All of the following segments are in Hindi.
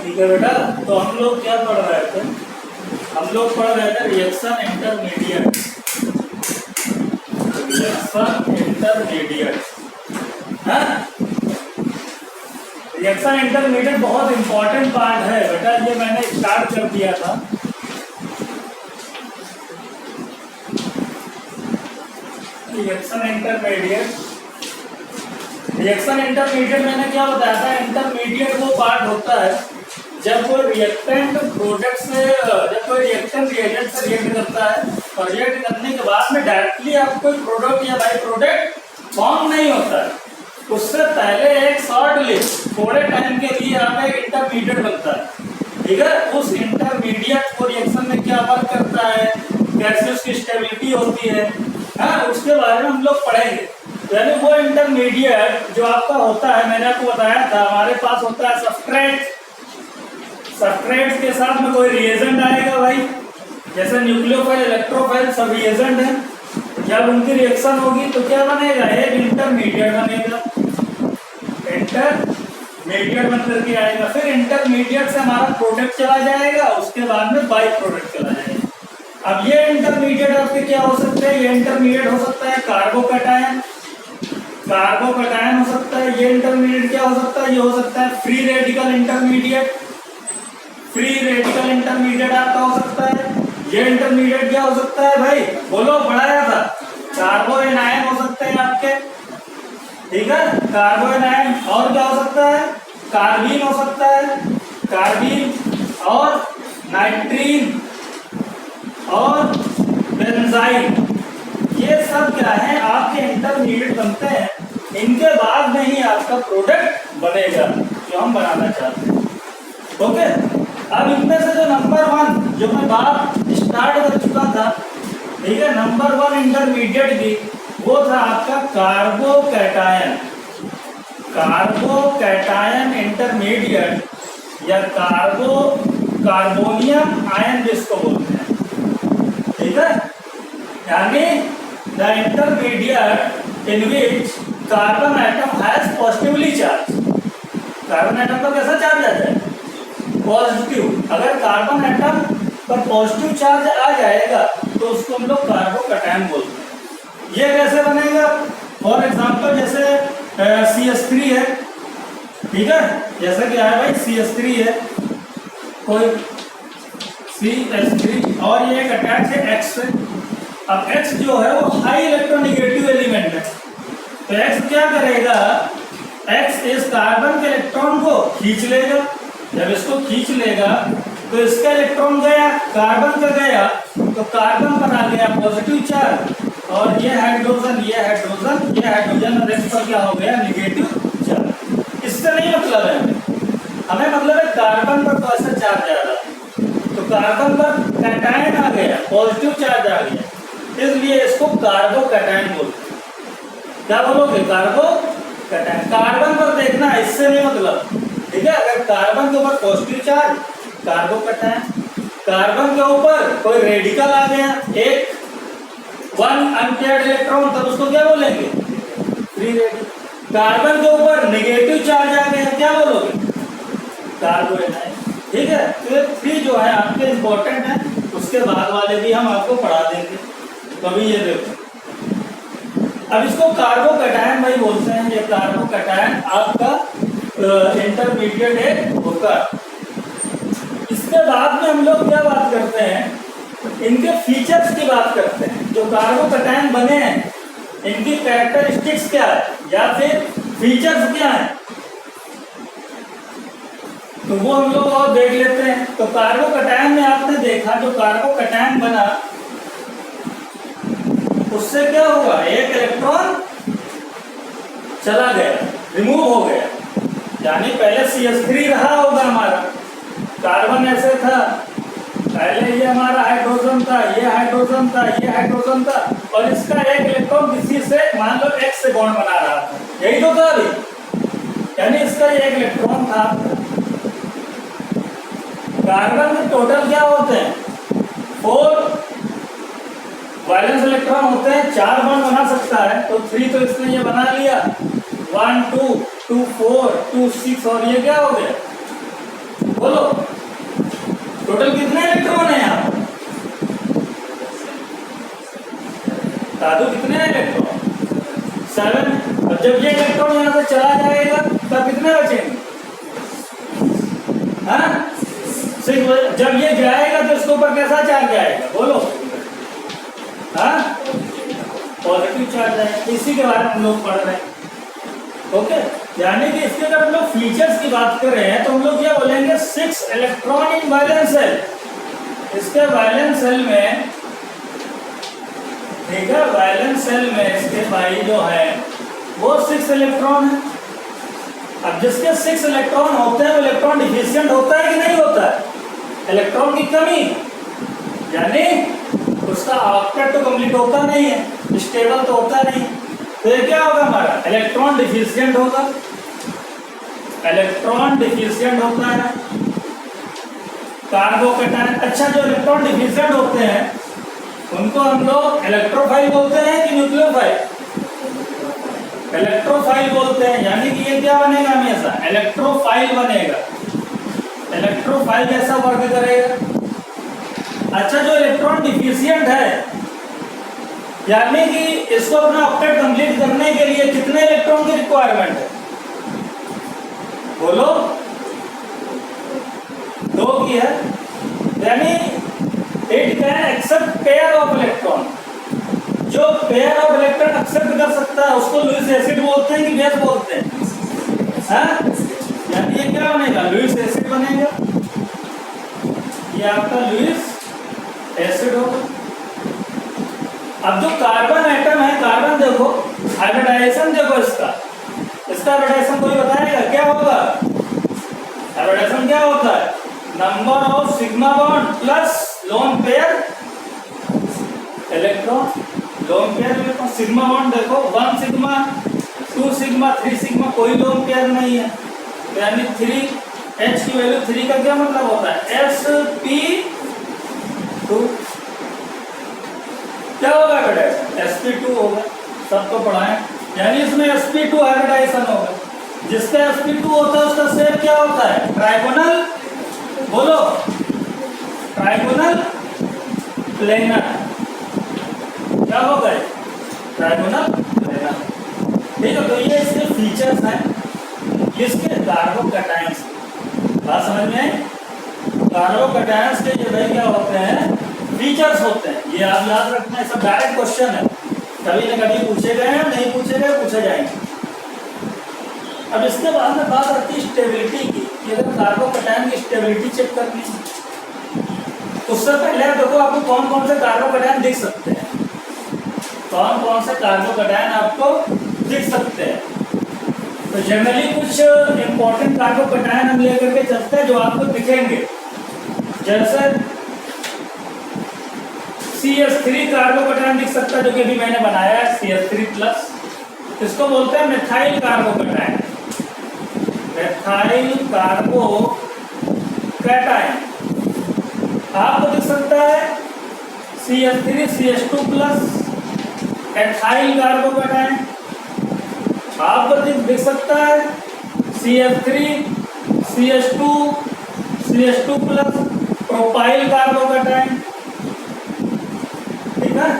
ठीक है बेटा, तो हम लोग क्या पढ़ रहे थे? हम लोग पढ़ रहे थे reaction intermediate. Reaction intermediate, reaction intermediate बहुत इंपॉर्टेंट पार्ट है बेटा। ये मैंने स्टार्ट कर दिया था। रिएक्शन इंटरमीडिएट, रिएक्शन इंटरमीडिएट मैंने क्या बताया था? इंटरमीडिएट वो पार्ट होता है जब कोई रिएक्टेंट प्रोडक्ट से, जब कोई रिएक्टेंट रिएजेंट से रिएक्ट करता है और रिएक्ट करने के बाद में डायरेक्टली आप कोई प्रोडक्ट या बाई प्रोडक्ट फॉर्म नहीं होता है, उससे पहले एक शॉर्ट लिस्ट थोड़े टाइम के लिए आप एक इंटरमीडिएट बनता है। ठीक है, उस इंटरमीडिएट को रिएक्शन में क्या वर्क करता है, कैसे उसकी स्टेबिलिटी होती है, उसके बारे में हम लोग पढ़ेंगे। यानी वो इंटरमीडिएट जो आपका होता है, मैंने आपको बताया था हमारे पास होता है सब्सट्रेट। सब्सट्रेट के साथ में कोई रिएजेंट आएगा भाई, जैसे न्यूक्लियोफाइल, इलेक्ट्रोफाइल सब रिएजेंट है। जब उनकी रिएक्शन होगी तो क्या बनेगा? एक इंटरमीडिएट बनेगा। इंटरमीडिएट बन करके आएगा, फिर इंटरमीडिएट से हमारा प्रोडक्ट चला जाएगा, उसके बाद में बाई प्रोडक्ट चला जाएगा। अब ये इंटरमीडिएट आपके क्या हो सकते हैं? ये इंटरमीडिएट हो सकता है कार्बोकैटायन, कार्बोकैटायन हो सकता है। ये इंटरमीडिएट क्या हो सकता है? ये हो सकता है free radical intermediate, free radical intermediate आपका हो सकता है। ये इंटरमीडिएट क्या हो सकता है भाई? बोलो, पढ़ाया था। कार्बो एनायन हो सकते हैं आपके, ठीक है, कार्बो एनायन। और क्या हो सकता है? कार्बीन हो सकता है, कार्बीन और नाइट्रीन और बेंजाइन। ये सब क्या है? आपके इंटरमीडिएट बनते हैं। इनके बाद में ही आपका प्रोडक्ट बनेगा जो हम बनाना चाहते हैं। ओके, अब इनमें से जो नंबर 1 जो मैं बात स्टार्ट कर चुका था, ठीक है, नंबर 1 इंटरमीडिएट की, वो था आपका कार्बोकैटायन। कार्बोकैटायन इंटरमीडिएट या कार्बोनियम आयन जिसको बोलते हैं, ठीक है। यानी the intermediate in which carbon atom has positively charge. Carbon atom का कैसा चार्ज आता है? पॉजिटिव। अगर कार्बन एटम पर पॉजिटिव चार्ज आ जाएगा तो उसको हम लोग कार्बोकैटायन बोलते हैं। ये कैसे बनेगा? फॉर एग्जांपल जैसे CH3 है, ठीक है, जैसे क्या है भाई, CH3 है, कोई CH3 और ये एक अटैच है X से। अब X जो है वो हाई इलेक्ट्रोनेगेटिव एलिमेंट है, तो X क्या करेगा? X इस कार्बन के इलेक्ट्रॉन को खींच लेगा। जब इसको खींच लेगा तो इसका इलेक्ट्रॉन गया, कार्बन का गया, तो कार्बन पर आ गया पॉजिटिव चार्ज, और ये हाइड्रोजन, ये हाइड्रोजन, ये हाइड्रोजन और X पर क्या हो गया? Negative charge. इससे नहीं मतलब है हमें मतलब है कार्बन पर तो ऐसा चार्ज आ रहा है, तो कार्बन पर कैटायन आ गया, पॉजिटिव चार्ज आ गया, इसलिए इसको कार्बोकैटायन बोलते हैं। क्या बोलोगे? कार्बोकैटायन। कार्बन पर देखना, इससे नहीं मतलब, ठीक है। अगर कार्बन के ऊपर पॉजिटिव चार्ज, कार्बोकैटायन। कार्बन के ऊपर कोई रेडिकल आ गया, एक 1 अनपेयर्ड इलेक्ट्रॉन, तब उसको क्या बोलेंगे? Free radical. कार्बन के ऊपर नेगेटिव चार्ज आ गया, क्या बोलोगे? कार्बो एनायन। ठीक है, तो ये 3 जो है आपके इंपॉर्टेंट है, उसके बाद वाले भी हम आपको पढ़ा देंगे। तो अभी ये देखो, अब इसको कार्बोकैटायन भाई बोलते हैं। ये कार्बोकैटायन आपका इंटरमीडिएट एक होगा। इसके बाद में हम लोग क्या बात करते हैं? इनके फीचर्स की बात करते हैं। जो कार्बोकैटायन बने हैं, इनकी कैरेक्टरिस्टिक्स क्या है या फिर फीचर्स क्या है, तो वो हम लोग और देख लेते हैं। तो कार्बोकैटायन में आपने देखा, जो कार्बोकैटायन बना उससे क्या हुआ? एक इलेक्ट्रॉन चला गया, रिमूव हो गया। यानी पहले CH3 रहा होगा हमारा, कार्बन ऐसे था, पहले ये हमारा हाइड्रोजन था, ये हाइड्रोजन था, ये हाइड्रोजन था, और इसका एक इलेक्ट्रॉन किसी से मान लो X से बॉन्ड बना रहा था, यही तो था अभी। यानी इसका एक इलेक्ट्रॉन था। कार्बन में टोटल क्या होते हैं? 4 वैलेंस इलेक्ट्रॉन होते हैं, 4 बॉन्ड बना सकता है, तो 3 तो इसने ये बना लिया, 1 2 2 4 2 6 और ये क्या हो गया, बोलो टोटल कितने इलेक्ट्रॉन है यहाँ, दादू कितने इलेक्ट्रॉन, 7। और जब ये इलेक्ट्रॉन यहाँ से चला जाएगा तब कितने बचेंगे, हाँ 6। जब ये जाएगा तो इसके ऊपर कैसा चार्ज आएगा, बोलो, हाँ पॉजिटिव चार्ज है। इसी के बारे में हम लोग पढ़ रहे हैं, ओके। यानी कि इसके जब हम लोग फीचर्स की बात कर रहे हैं तो हम लोग क्या बोलेंगे, 6 इलेक्ट्रॉन इन वैलेंस सेल। इसके वैलेंस सेल में, ठीक है, वैलेंस सेल में इसके भाई जो है वो 6 इलेक्ट्रॉन है। अब जिसके 6 इलेक्ट्रॉन होते हैं वो इलेक्ट्रॉन डिफिशिएंट होता है कि नहीं होता है, इलेक्ट्रॉन की कमी, यानी उसका ऑक्टेट तो कंप्लीट होता नहीं है, स्टेबल तो होता नहीं, तो ये क्या होगा हमारा, इलेक्ट्रॉन डिफिशिएंट होगा, इलेक्ट्रॉन डिफिशिएंट होता है कार्बोकैटायन। अच्छा, जो इलेक्ट्रॉन डिफिशिएंट होते हैं उनको हम लोग इलेक्ट्रोफाइल बोलते हैं कि न्यूक्लियोफाइल, इलेक्ट्रोफाइल बोलते हैं। यानी कि ये क्या बनेगा, हमेशा इलेक्ट्रोफाइल बनेगा, इलेक्ट्रोफाइल जैसा वर्क करेगा। अच्छा, जो इलेक्ट्रॉन डिफिशिएंट है, यानी कि इसको अपना ऑक्टेट कंप्लीट करने के लिए कितने इलेक्ट्रॉन की रिक्वायरमेंट है, बोलो, 2 की है। यानी it can accept pair of electron, जो पेयर ऑफ इलेक्ट्रॉन एक्सेप्ट कर सकता है उसको लुईस एसिड बोलते हैं कि बेस बोलते हैं, हाँ? यानी ये क्या बनेगा, लुईस एसिड बनेगा, ये आपका लुईस एसिड होगा। अब जो कार्बन एटम है, कार्बन देखो, हाइब्रिडाइजेशन देखो इसका हाइब्रिडाइजेशन कोई बताएगा क्या होगा, हाइब्रिडाइजेशन क्या होता है, number of sigma bond plus lone pair electron, lone pair electron. Sigma bond देखो, 1 सिग्मा 2 सिग्मा 3 सिग्मा, कोई लोन पेयर नहीं है, यानी 3 H की वैल्यू 3 का क्या मतलब होता है, sp2, क्या होगा बेटा, sp2 होगा, सब तो पढ़ा है। यानी इसमें sp2 हाइब्रिडाइजेशन होगा, जिसका sp2 होता है उसका शेप क्या होता है, ट्राइगोनल, बोलो, ट्राइगोनल प्लेनर, क्या होगा, ट्राइगोनल प्लेनर, ठीक है। तो ये इसके फीचर्स हैं, किसके, कार्बोकैटायंस, बात समझ में आई, कार्बोकैटायंस के जो है क्या होते हैं, फीचर्स होते हैं, ये आप याद रखना, सब डायरेक्ट क्वेश्चन है, कभी ना कभी पूछे गए हैं, नहीं पूछे गए, पूछे जाएंगे। अब इसके बाद में बात आती है स्टेबिलिटी की, कि अगर कार्बोकैटायन की स्टेबिलिटी चेक करनी है, उससे पहले देखो आपको कौन कौन से कार्बोकैटायन दिख सकते हैं, कौन कौन से कार्बोकैटायन आपको दिख सकते हैं। तो जनरली कुछ इंपॉर्टेंट कार्बोकैटायन हम लेकर के चलते हैं जो आपको दिखेंगे, जैसे CH3 कार्बोकैटायन दिख सकता है, जो कि अभी मैंने बनाया है, CH3+, इसको बोलते हैं मिथाइल कार्बोकैटायन, मिथाइल कार्बोकैटायन आपको दिख सकता है, CH3 CH2+, एथाइल कार्बोकैटायन आपको दिख सकता है, CH3 CH2 CH2+, propyl carbocation, ठीक है।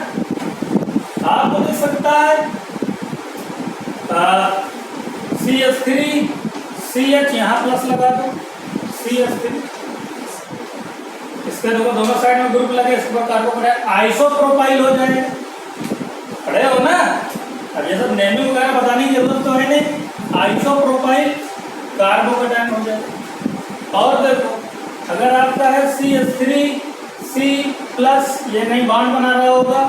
आपको दिख सकता है CH3 CH, यहाँ प्लस लगा दो, CH3, इसके देखो दोनों साइड में ग्रुप लगे, इस पर कार्बोकैटायन आइसोप्रोपाइल हो जाएगा, पढ़े हो ना। अब ये सब नेमिंग वगैरह बताने की जरूरत तो है नहीं, आइसोप्रोपाइल कार्बोकैटायन हो जाएगा। और देखो अगर आपका है CH3 C+, ये नहीं बॉन्ड बना रहा होगा,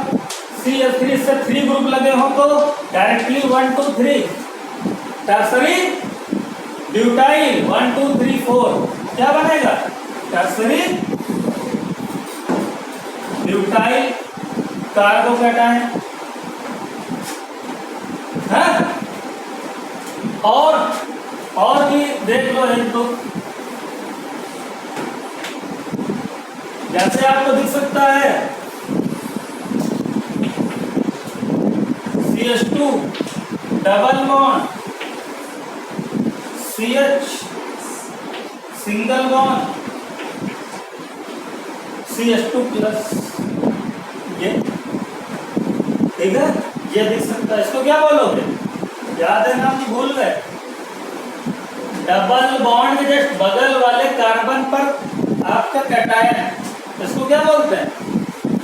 CH3 से 3 ग्रुप लगे हो तो डायरेक्टली 1 2 3 टर्सरी ब्यूटाइल 1 2 3 4 क्या बनेगा, टर्सरी ब्यूटाइल कार्बोकैटायन, है। और भी देख लो एक दो, जैसे आपको दिख सकता है CH2 double bond CH single bond CH2 plus, ये ठीक है, ये दिख सकता है। इसको क्या बोलोगे, याद है ना कि भूल गए? डबल बॉन्ड के जस्ट बगल वाले कार्बन पर आपका कैटायन है, इसको क्या बोलते हैं?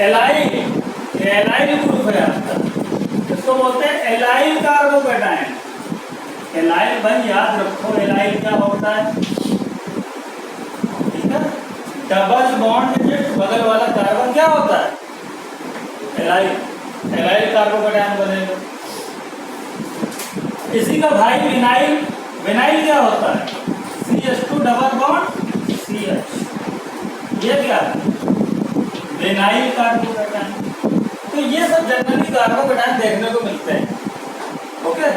एलाइल। एलाइल ग्रुप है आपका, इसको बोलते हैं एलाइल कार्बोकैटायन। एलाइल भाई याद रखो, एलाइल क्या होता है, ठीक है? डबल बॉन्ड के जस्ट बगल वाला कार्बन क्या होता है? एलाइल। एलाइल कार्बोकैटायन बनेगा। इसी का भाई विनाइल। विनाइल क्या होता है? CH2 डबल बॉन्ड CH, ये क्या है? Vinyl carbocation. तो ये सब जनरली कार्बोकैटायन देखने को मिलते हैं, ओके?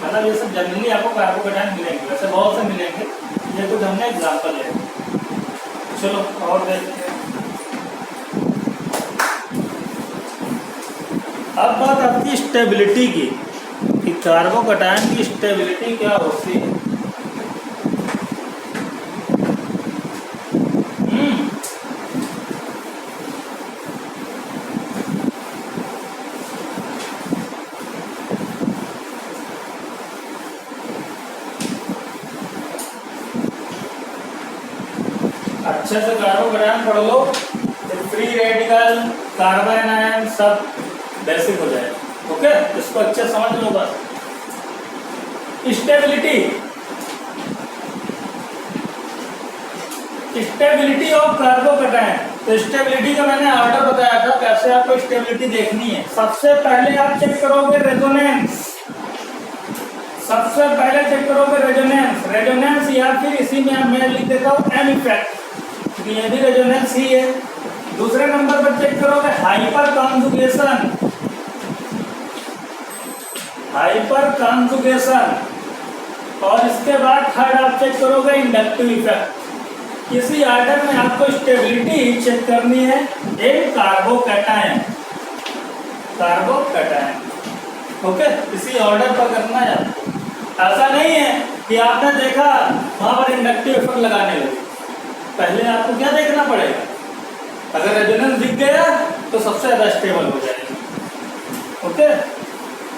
मतलब ये सब जनरली आपको कार्बोकैटायन मिलेंगे, वैसे बहुत से मिलेंगे, ये कुछ हमने एग्जाम्पल ले। चलो और देखते हैं। अब बात आती है स्टेबिलिटी की, कि कार्बोकैटायन की स्टेबिलिटी क्या होती है। अच्छे से कार्बोकैटायन पढ़ लो, तो फ्री रेडिकल, कार्बन आयन सब बेसिक हो जाए, ओके? इसको अच्छे समझ लो बस। Stability, stability of carbocation. तो स्टेबिलिटी का मैंने ऑर्डर बताया था, कैसे आपको स्टेबिलिटी देखनी है। सबसे पहले आप चेक करोगे रेजोनेंस, सबसे पहले चेक करोगे रेजोनेंस। रेजोनेंस या फिर इसी में मैं लिख देता हूँ एम इफेक्ट, ये भी रेजोनेंस ही है। दूसरे नंबर पर चेक करोगे हाइपर कॉन्जुगेशन, हाइपर कॉन्जुगेशन। और इसके बाद थर्ड आप चेक करोगे इंडक्टिव इफेक्ट। इसी ऑर्डर में आपको स्टेबिलिटी चेक करनी है एक कार्बोकैटायन, कार्बोकैटायन, ओके? इसी ऑर्डर पर करना है आपको। ऐसा नहीं है कि आपने देखा वहां पर इंडक्टिव इफेक्ट लगाने लगे। पहले आपको क्या देखना पड़ेगा, अगर रेजोनेंस दिख गया तो सबसे ज्यादा स्टेबल हो जाएगा, ओके?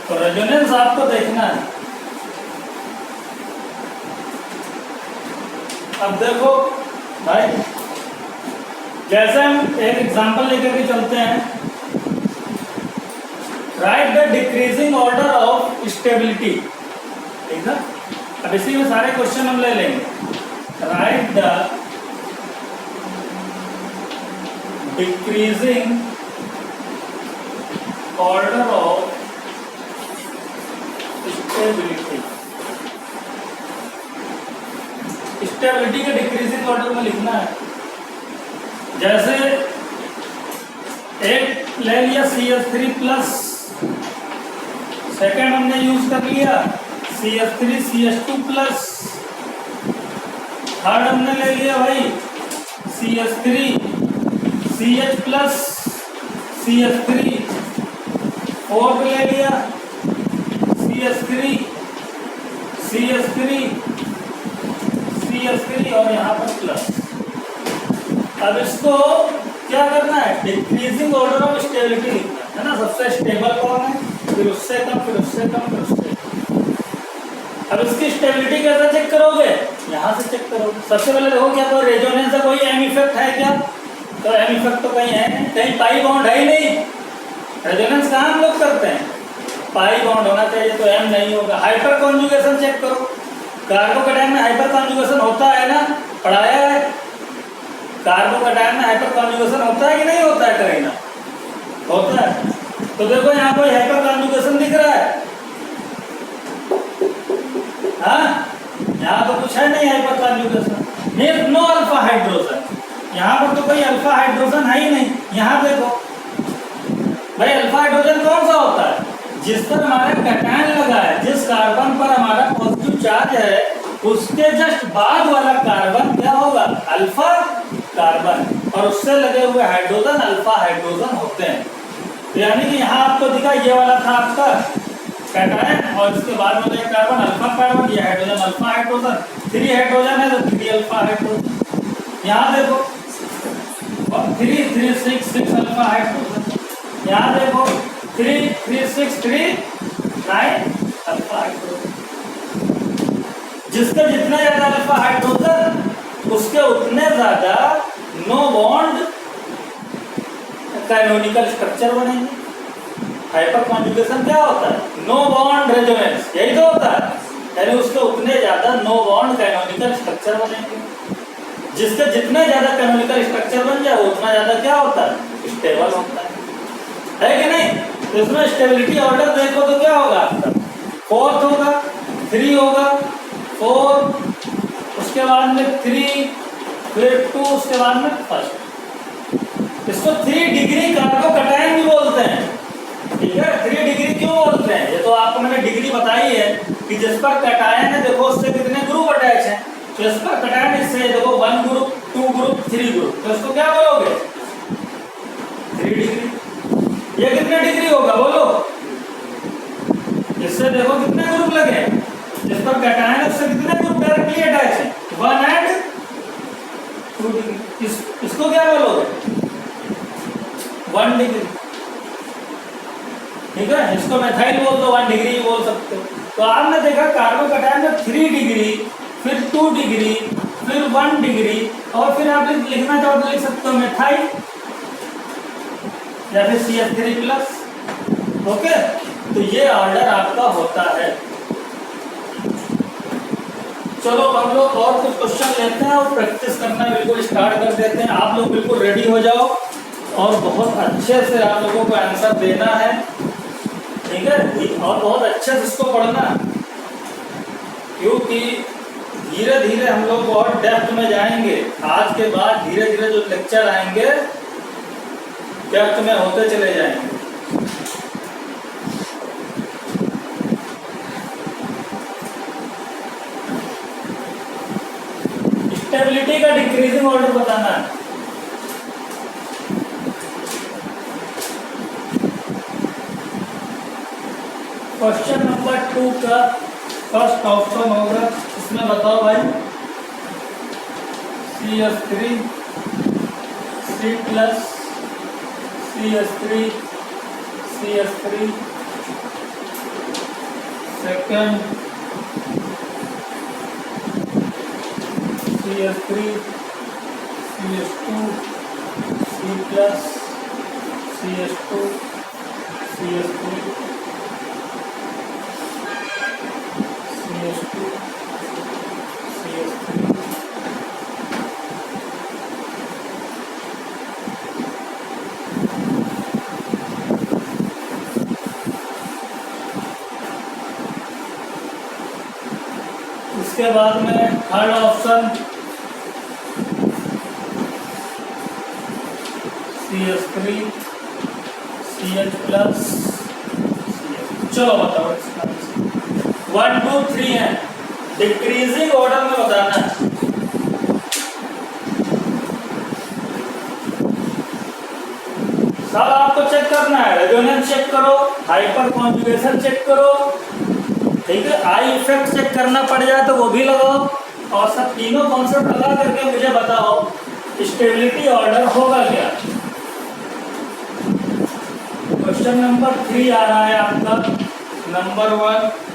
तो रेजोनेंस आपको देखना है। अब देखो भाई, जैसे हम एक एग्जांपल लेकर के चलते हैं, right the decreasing order of stability, ठीक है? अब इसी में सारे क्वेश्चन हम ले लेंगे। Right the decreasing order of stability. Stability के डिक्रीजिंग ऑर्डर में लिखना है। जैसे एक ले लिया CH3 प्लस, सेकेंड हमने यूज कर लिया CH3 CH2 प्लस, थर्ड हमने ले लिया भाई CH3 CH plus CH3, fourth ले लिया CH3 CH3 CH3 और यहाँ पर प्लस। अब इसको क्या करना है, डिक्रीजिंग ऑर्डर ऑफ स्टेबिलिटी लिखना है ना। सबसे स्टेबल कौन है, फिर उससे कम, फिर उससे कम, फिर उससे कम। अब इसकी स्टेबिलिटी कैसे चेक करोगे, यहाँ से चेक करोगे। सबसे पहले देखो क्या कोई रेजोनेंस का कोई एम इफेक्ट है क्या, तो एम इफेक्ट तो कहीं है नहीं, कहीं पाई बॉन्ड है ही नहीं। रेजोनेंस कहाँ हम लोग करते हैं, पाई बॉन्ड होना चाहिए, तो एम नहीं होगा। हाइपर कॉन्जुगेशन चेक करो, कार्बोकैटायन में हाइपर कॉन्जुगेशन होता है ना, पढ़ाया है। कार्बोकैटायन में हाइपर कॉन्जुगेशन होता है कि नहीं होता है, कहीं ना होता है। तो देखो यहाँ कोई हाइपर कॉन्जुगेशन दिख रहा है, हाँ? यहाँ तो कुछ है नहीं hyperconjugation, means no alpha hydrogen. यहाँ पर तो कोई अल्फा हाइड्रोजन है ही नहीं। यहाँ देखो भाई, अल्फा हाइड्रोजन कौन सा होता है, जिस पर हमारा कैटायन लगा है, जिस कार्बन पर हमारा पॉजिटिव चार्ज है, उसके जस्ट बाद वाला कार्बन क्या होगा, अल्फा कार्बन, और उससे लगे हुए हाइड्रोजन अल्फा हाइड्रोजन होते हैं। तो यानी कि यहाँ आपको दिखा ये वाला था आपका कैटायन और इसके बाद में होता है कार्बन अल्फा कार्बन, ये हाइड्रोजन अल्फा हाइड्रोजन, 3 हाइड्रोजन है तो 3 अल्फा हाइड्रोजन। यहाँ देखो 3 3 6 6 अल्फा हाइड्रोजन, यहाँ देखो 3 3 6 3 9 अल्फा हाइड्रोजन। जिसके जितने ज्यादा अल्फा हाइड्रोजन उसके उतने ज्यादा नो बॉन्ड कैनोनिकल स्ट्रक्चर बनेंगे। हाइपर कॉन्जुगेशन क्या होता है? नो बॉन्ड रेजोनेंस, यही तो होता है, यानी उसके उतने ज्यादा नो बॉन्ड कैनोनिकल स्ट्रक्चर बनेंगे। जिसके जितने ज्यादा कैनोनिकल स्ट्रक्चर बन जाए उतना ज्यादा क्या होता है? स्टेबल होता है कि नहीं? तो इसमें स्टेबिलिटी ऑर्डर देखो तो क्या होगा आपका? 4th होगा, 3 होगा, 4, उसके बाद में 3, फिर 2, उसके बाद में 1। इसको 3 डिग्री कार्बोकैटायन भी बोलते हैं, ठीक है। 3 डिग्री क्यों बोलते हैं? ये तो आपको मैंने डिग्री बताई है कि जिस पर कैटायन है देखो उससे कितने ग्रुप अटैच हैं, तो इस पर कैटायन इससे देखो 1 ग्रुप, 2 ग्रुप, 3 ग्रुप, तो इसको क्या बोलोगे? 3 डिग्री। ये कितने डिग्री होगा बोलो? इससे देखो कितने ग्रुप लगे, जिस पर कैटायन है उससे कितने ग्रुप डायरेक्टली अटैच हैं? 1 and 2 डिग्री। इसको क्या बोलोगे? 1 डिग्री, ठीक है। इसको मेथाइल बोल दो, 1 डिग्री बोल सकते हो। तो आपने देखा कार्बोकैटायन में 3 डिग्री, फिर 2 डिग्री, फिर 1 डिग्री, और फिर आप लिखना चाहो तो लिख सकते हो मेथाइल या फिर CH3+। ओके, तो ये ऑर्डर आपका होता है। चलो हम लोग और कुछ क्वेश्चन लेते हैं और प्रैक्टिस करना बिल्कुल स्टार्ट कर देते हैं। आप लोग बिल्कुल रेडी हो जाओ और बहुत अच्छे से आप लोगों को आंसर देना है, ठीक है, और बहुत अच्छे से इसको पढ़ना, क्योंकि धीरे धीरे हम लोग बहुत डेप्थ में जाएंगे। आज के बाद धीरे धीरे जो लेक्चर आएंगे डेप्थ में होते चले जाएंगे। स्टेबिलिटी का डिक्रीजिंग ऑर्डर बताना है। क्वेश्चन नंबर 2 का फर्स्ट ऑप्शन होगा, इसमें बताओ भाई CH3 C+ CH3 CH3, second CH3 CH2 C+ CH2 CH3 CH2 CH3, इसके बाद में थर्ड ऑप्शन CH3 CH+। चलो बताओ, 1 2 3 है, डिक्रीजिंग ऑर्डर में बताना है। सब आपको चेक करना है, रेजोनेंस चेक करो, हाइपर कॉन्जुगेशन चेक करो, ठीक है, आई इफेक्ट चेक करना पड़ जाए तो वो भी लगाओ, और सब तीनों कॉन्सेप्ट लगा करके मुझे बताओ स्टेबिलिटी ऑर्डर होगा क्या। क्वेश्चन नंबर 3 आ रहा है आपका, नंबर 1,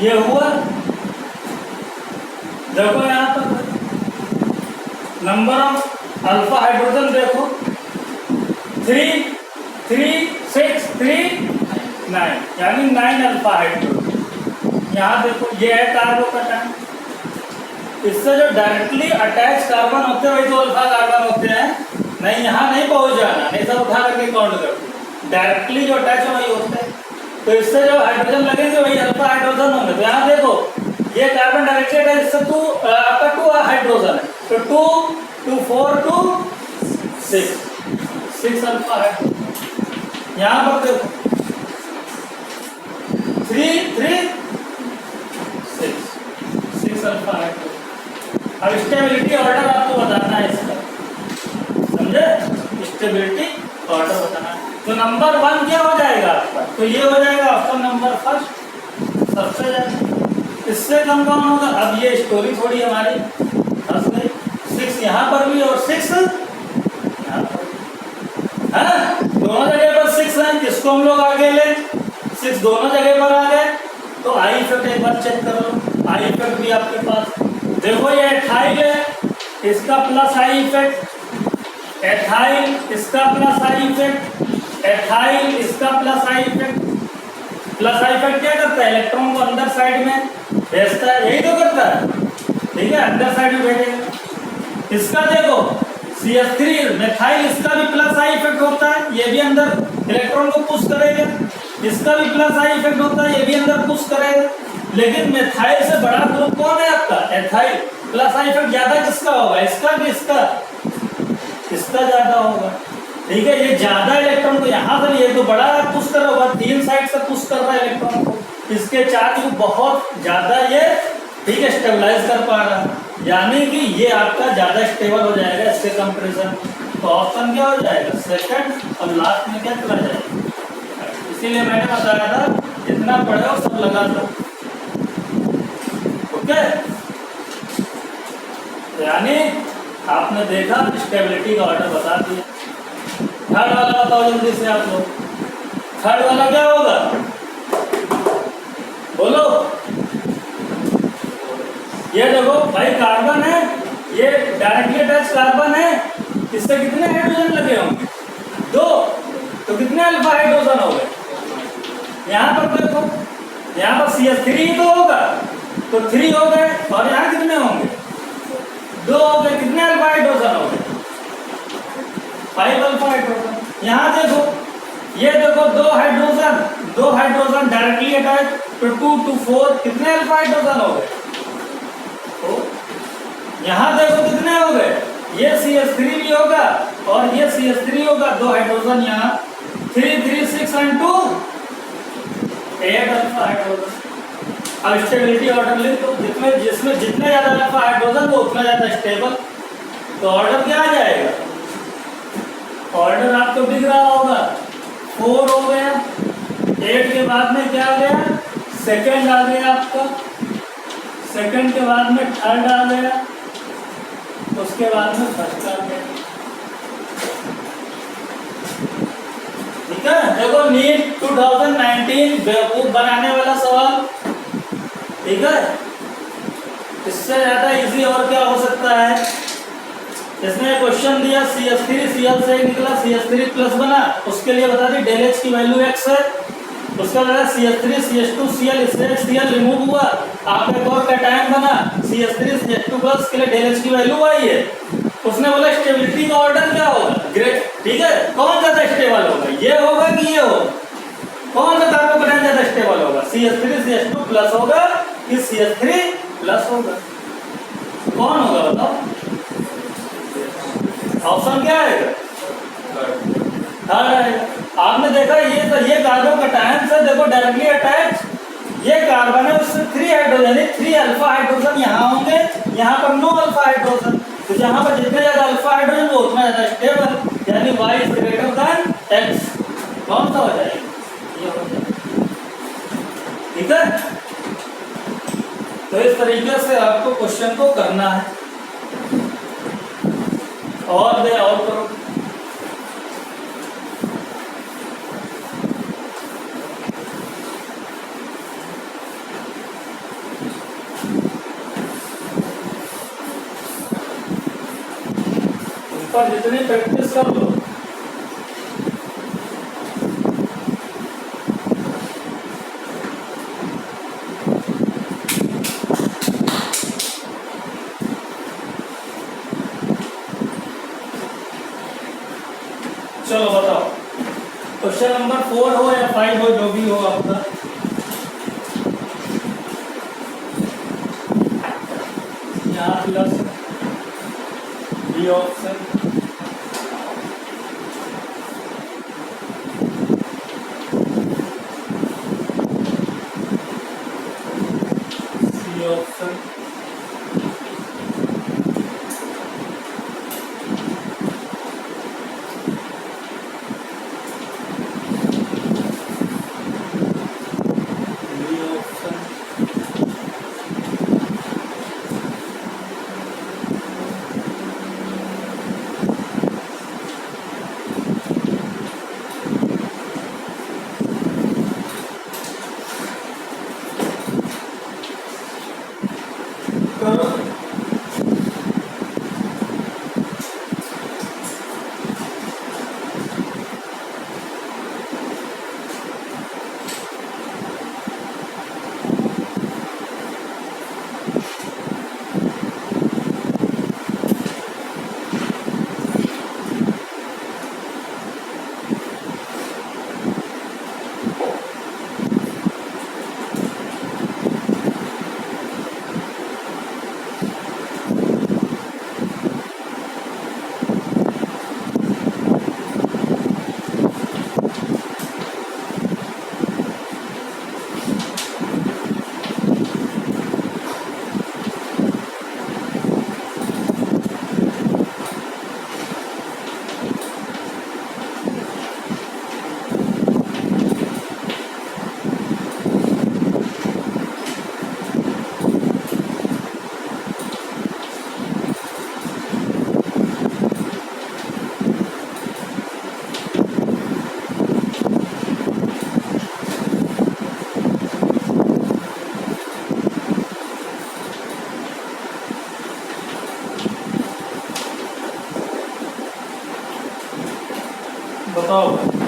ये हुआ, देखो यहाँ पर नंबर ऑफ अल्फा हाइड्रोजन देखो 3, 3, 6, 3, 9, यानी 9 अल्फा हाइड्रोजन। यहाँ देखो ये है कार्बोकैटायन, इससे जो डायरेक्टली अटैच कार्बन होते हैं वही तो अल्फा कार्बन होते हैं, नहीं यहाँ नहीं पहुंच जाना, नहीं सब उठा करके काउंट कर, डायरेक्टली जो अटैच है वही होते हैं। तो इससे जो हाइड्रोजन लगेंगे वही अल्फा हाइड्रोजन होंगे। तो यहाँ देखो ये कार्बन डायरेक्टली अटैच, इससे आपका 2 हाइड्रोजन है, तो 2, 2, 4, 2, 6 अल्फा हाइड्रोजन। यहाँ पर देखो 3, 3, 6 अल्फा हाइड्रोजन। अब स्टेबिलिटी ऑर्डर आपको बताना है इसका, समझे? स्टेबिलिटी ऑर्डर बताना है। तो नंबर 1 क्या हो जाएगा आपका? तो ये हो जाएगा ऑप्शन नंबर फर्स्ट, सबसे ज्यादा। इससे कम कौन होगा? अब ये स्टोरी थोड़ी हमारी फंस गई। 6 यहाँ पर भी और 6 यहाँ पर, है दोनों जगह पर 6 है, जिसको हम लोग आगे ले 6 दोनों जगह पर आ गए। तो आई इफेक्ट एक बार चेक कर लो, आई इफेक्ट भी आपके पास देखो, ये एथाइल है, इसका प्लस आई इफेक्ट, एथाइल इसका प्लस आई इफेक्ट, एथाइल इसका plus I effect. Plus I effect क्या करता है? इलेक्ट्रॉन को अंदर साइड में भेजता है, यही तो करता है, ठीक है, अंदर साइड में भेजेगा। इसका देखो CH3 मेथाइल, इसका भी प्लस आई इफेक्ट होता है, ये भी अंदर इलेक्ट्रॉन को पुश करेगा। इसका भी प्लस आई इफेक्ट होता है, ये भी अंदर पुश करेगा। लेकिन मेथाइल से बड़ा ग्रुप कौन है आपका? एथाइल। प्लस आई इफेक्ट ज्यादा किसका होगा? इसका कि इसका? इसका ज्यादा होगा, ठीक है। ये ज्यादा इलेक्ट्रॉन को यहाँ से, ये तो बड़ा पुश कर रहा होगा, 3 साइड से पुश कर रहा है इलेक्ट्रॉन को, इसके चार्ज को बहुत ज्यादा ये, ठीक है, स्टेबलाइज कर पा रहा है, यानी कि ये आपका ज्यादा स्टेबल हो जाएगा इसके कंपैरिजन। तो ऑप्शन क्या हो जाएगा? सेकंड। और लास्ट में क्या चला जाएगा? इसीलिए मैंने बताया था जितना पढ़े हो सब लगा दो, ओके। यानी आपने देखा स्टेबिलिटी का ऑर्डर बता दिया। थर्ड वाला बताओ जल्दी से आप लोग, थर्ड वाला क्या होगा? बोलो। ये देखो भाई कार्बन है, ये डायरेक्टली अटैच कार्बन है, इससे कितने हाइड्रोजन लगे होंगे? 2, तो कितने अल्फा हाइड्रोजन हो गए? यहाँ पर देखो, यहाँ पर CH3 तो होगा, तो 3 हो गए, और यहाँ कितने होंगे? 2 हो गए, कितने अल्फा हाइड्रोजन हो गए? 5 अल्फा हाइड्रोजन। यहाँ देखो, ये देखो 2 हाइड्रोजन डायरेक्टली अटैच, तो 2, 2, 4, कितने अल्फा हाइड्रोजन हो गए? तो यहाँ देखो कितने हो गए? ये CH3 भी होगा और ये CH3 होगा, 2 हाइड्रोजन यहाँ, 3, 3, 6 and 2, 8 अल्फा हाइड्रोजन। अब स्टेबिलिटी ऑर्डर लिख दो, जिसमें जितने ज्यादा अल्फा हाइड्रोजन वो उतना ज्यादा स्टेबल। तो ऑर्डर क्या आ जाएगा? ऑर्डर आपको दिख रहा होगा, 4 हो गया, 8 के बाद में क्या आ गया? सेकंड आ गया आपका, सेकंड के बाद में थर्ड आ गया, उसके बाद में फर्स्ट आ गया, ठीक है। देखो नीट 2019 बेवकूफ बनाने वाला सवाल, ठीक है। इससे ज्यादा इजी और क्या हो सकता है? इसने क्वेश्चन दिया CH3 Cl से निकला, CH3 प्लस बना, उसके लिए बता दी डेल H की वैल्यू x है। उसका लगा CH3 CH2 Cl, इससे Cl रिमूव हुआ, आप एक और कैटायन बना CH3 CH2 प्लस, के लिए डेल H की वैल्यू आई है। उसने बोला स्टेबिलिटी का ऑर्डर क्या होगा? ग्रेट, ठीक है। कौन ज्यादा स्टेबल होगा, ये होगा कि ये होगा? कौन सा कार्बोकैटायन ज्यादा स्टेबल होगा? CH3 CH2 प्लस होगा कि CH3 प्लस होगा? कौन होगा बताओ? ऑप्शन क्या आएगा? थर्ड आएगा। आपने देखा ये कार्बोकैटायन से देखो डायरेक्टली अटैच, ये कार्बन है, उससे 3 हाइड्रोजन, 3 अल्फा हाइड्रोजन यहाँ होंगे, यहाँ पर 9 अल्फा हाइड्रोजन। तो जहाँ पर जितने ज्यादा अल्फा हाइड्रोजन वो उतना ज्यादा स्टेबल, यानी y is greater than x। कौन सा हो जाएगा? ये हो जाएगा, ठीक है। तो इस तरीके से आपको क्वेश्चन को करना है, और दे और करो। पर जितनी प्रैक्टिस कर लो चलो बताओ क्वेश्चन नंबर 4 हो या 5 हो जो भी हो आपका यहाँ plus B option C option D option करो बताओ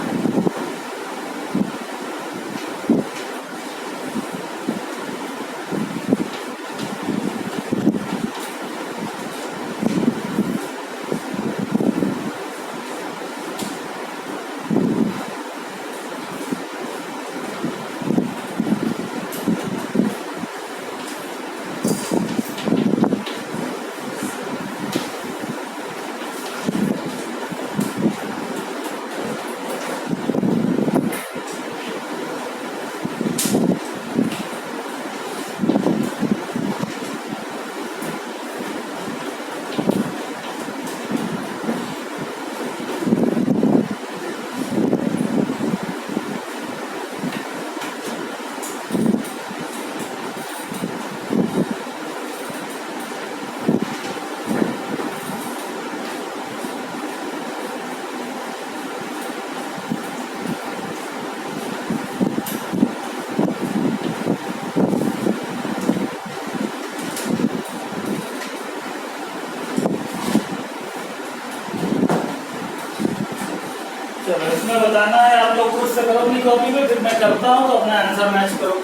चलो इसमें बताना है आप लोग खुद से करो अपनी कॉपी में फिर मैं करता हूँ तो अपना आंसर मैच करो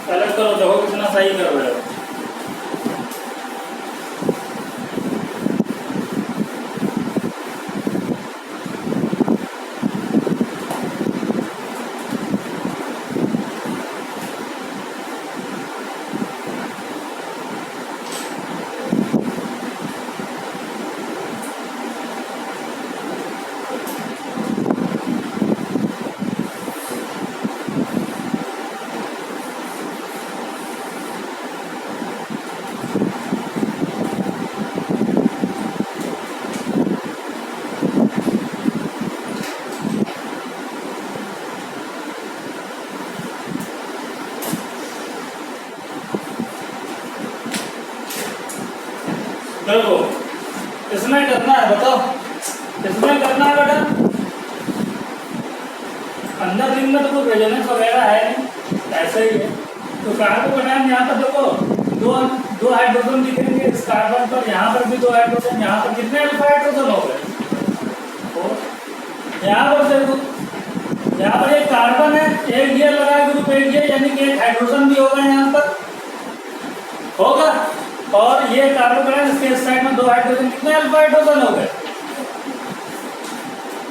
कलेक्ट करो देखो कितना सही कर रहे हो देखो इसमें करना है बताओ इसमें करना है बेटा अंदर दिन में तो कोई रेजोनेंस वगैरह है नहीं ऐसे ही है तो कहाँ को बनाए यहाँ पर देखो दो दो हाइड्रोजन दिखेंगे इस कार्बन पर, यहाँ पर भी दो हाइड्रोजन, यहाँ पर कितने अल्फा हाइड्रोजन हो गए? यहाँ पर देखो, यहाँ पर एक कार्बन है, एक गियर लगा ग्रुप एक गियर, यानी कि एक हाइड्रोजन भी होगा यहाँ पर, होगा। और ये कार्बन इसके इस साइड में दो हाइड्रोजन, कितने अल्फा हाइड्रोजन हो गए?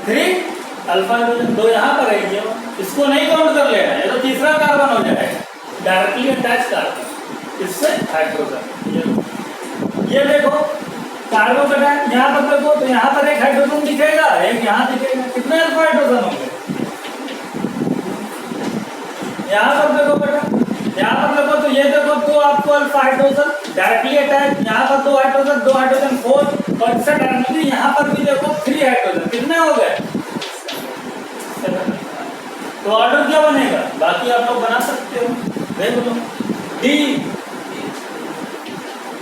3 अल्फा हाइड्रोजन। दो यहाँ पर है, ये इसको नहीं काउंट कर लेना, ये तो तीसरा कार्बन हो जाएगा, डायरेक्टली अटैच कार्बन इससे हाइड्रोजन। ये देखो कार्बन का यहाँ पर देखो, तो यहाँ पर एक हाइड्रोजन दिखेगा, एक यहाँ दिखेगा, कितने अल्फा हाइड्रोजन होंगे? यहाँ पर देखो बेटा, यहाँ पर देखो, तो ये देखो तो आपको अल्फा हाइड्रोजन डायरेक्टली अटैच, यहाँ पर दो हाइड्रोजन 4, और इससे डायरेक्टली यहाँ पर भी देखो 3 हाइड्रोजन, कितने हो गए? 7। तो ऑर्डर क्या बनेगा? बाकी आप लोग बना सकते हो, देख लो, डी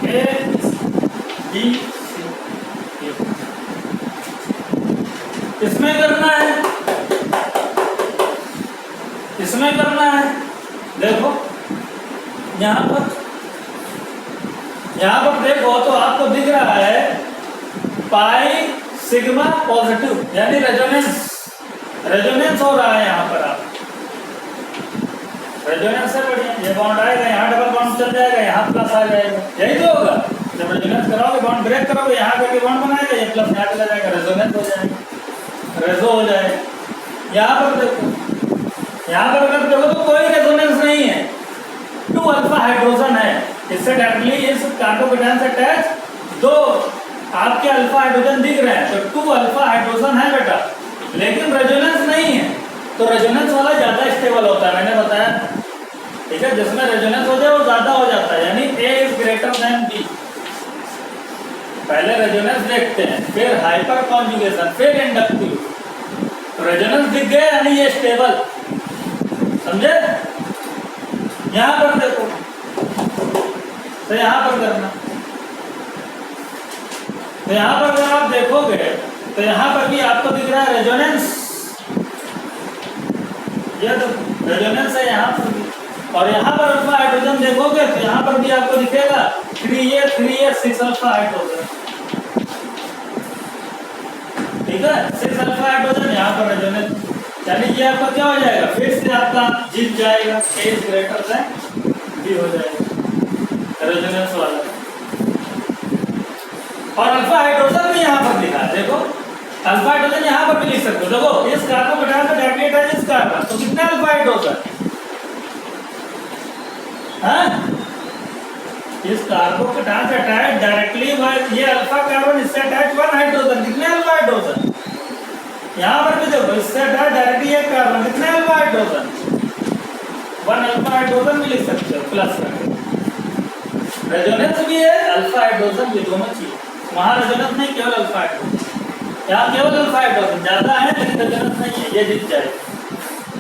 ए डी सी, इसमें करना है, इसमें करना है। देखो यहाँ पर देखो तो आपको दिख रहा है पाई सिग्मा पॉजिटिव, यानी रेजोनेंस हो रहा है यहाँ पर। आप रेजोनेंस से बढ़िया, ये बॉन्ड आएगा, यहाँ डबल बॉन्ड चल जाएगा, यहाँ प्लस आ जाएगा, यही तो होगा। जब रेजोनेंस कराओगे, बॉन्ड ब्रेक करोगे, यहाँ करके बॉन्ड बनाएगा, ये प्लस यहाँ चला जाएगा, रेजोनेंस हो जाएगा, रेजो हो जाएगा। यहाँ पर देखो, यहाँ पर अगर देखो तो कोई रेजोनेंस नहीं है, 2 अल्फा हाइड्रोजन है, इससे डायरेक्टली इस कार्बोकेटायन से अटैच 2 आपके अल्फा हाइड्रोजन दिख रहे हैं, तो 2 अल्फा हाइड्रोजन है बेटा, लेकिन रेजोनेंस नहीं है। तो रेजोनेंस वाला ज्यादा स्टेबल होता है, मैंने बताया, ठीक है। जिसमें रेजोनेंस हो जाए वो ज्यादा हो जाता है, यानी A is greater than B। पहले रेजोनेंस देखते हैं, फिर हाइपर कॉन्जुगेशन, फिर इंडक्टिव। रेजोनेंस दिख गया यानी ये स्टेबल, समझे? यहां पर देखो, तो यहां पर करना, तो यहां पर अगर आप देखोगे तो यहां पर भी आपको दिख रहा है रेजोनेंस, ये तो रेजोनेंस है यहाँ पर भी। और यहाँ पर अल्फा हाइड्रोजन देखोगे तो यहाँ पर भी आपको दिखेगा 3A 6 अल्फा हाइड्रोजन, ठीक है, 6 अल्फा हाइड्रोजन यहाँ पर रेजोनेंस, यानी ये आपका क्या हो जाएगा? फिर से आपका जीत जाएगा, A is greater than B हो जाएगा रेजोनेंस वाला। और अल्फा हाइड्रोजन भी यहाँ पर लिखा है, देखो अल्फा हाइड्रोजन यहाँ पर भी लिख सकते हो। देखो इस कार्बोकेटायन से डायरेक्टली अटैच इस कार्बन, तो कितना अल्फा हाइड्रोजन? इस कार्बोकेटायन से अटैच डायरेक्टली ये अल्फा कार्बन, इससे अटैच 1 हाइड्रोजन, कितने अल्फा हाइड्रोजन? यहाँ पर भी देखो इससे अटैच डायरेक्टली एक कार्बन, कितने अल्फा हाइड्रोजन? 1 अल्फा हाइड्रोजन भी लिख सकते हो प्लस करके। रेजोनेंस भी है, अल्फा हाइड्रोजन भी, दोनों चीज। वहां रेजोनेंस नहीं, केवल अल्फा हाइड्रोजन, यहाँ केवल अल्फा हाइड्रोजन ज्यादा है, लेकिन रेजोनेंस नहीं है, ये जीत जाएगा।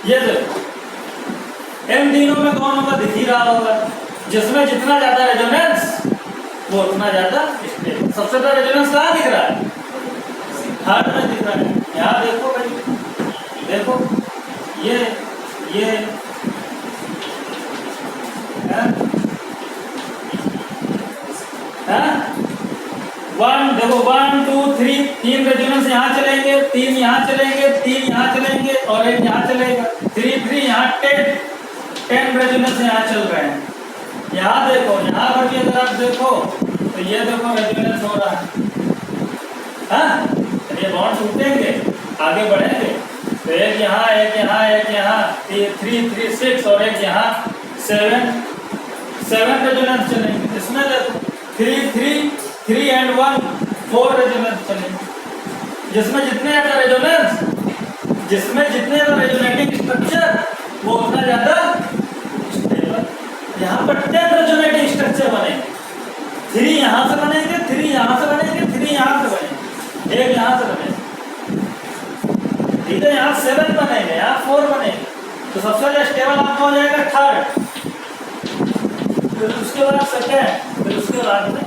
ये देखो इन तीनों में कौन होगा? दिख ही रहा होगा, जिसमें जितना ज्यादा रेजोनेंस वो उतना ज्यादा स्टेबल। सबसे ज्यादा रेजोनेंस कहाँ दिख रहा है? हार्ट में दिख रहा है। यहाँ देखो भाई, देखो ये वन, देखो 1 2 3 3 रेजोनेंस यहाँ चलेंगे, 3 यहाँ चलेंगे, 3 यहाँ चलेंगे और एक यहाँ चलेगा, 3 यहाँ 10 रेजोनेंस यहाँ चल रहे हैं। यहाँ देखो, यहाँ पर भी अगर आप देखो तो ये देखो रेजोनेंस हो रहा है, हाँ, ये बॉन्ड टूटेंगे, आगे बढ़ेंगे, तो एक यहाँ, एक यहाँ, एक यहाँ, 3 3 6 और एक यहाँ 7 रेजोनेंस चलेंगे। इसमें देखो 3 एंड 1 4 रेजोनेंस चलेंगे, जिसमें जितने ज्यादा रेजोनेंस, जिसमें जितने ज्यादा रेजोनेटिंग स्ट्रक्चर वो उतना ज्यादा स्टेबल। यहाँ पर 10 रेजोनेटिंग स्ट्रक्चर बनेंगे, 3 यहाँ से बनेंगे, 3 यहाँ से बनेंगे, 3 यहाँ से बनेंगे, एक यहाँ से बनेंगे, ठीक है, यहाँ 7 बनेंगे, यहाँ 4 बनेंगे। तो सबसे ज्यादा स्टेबल आपका हो जाएगा 3rd, फिर उसके बाद 2nd, फिर उसके बाद में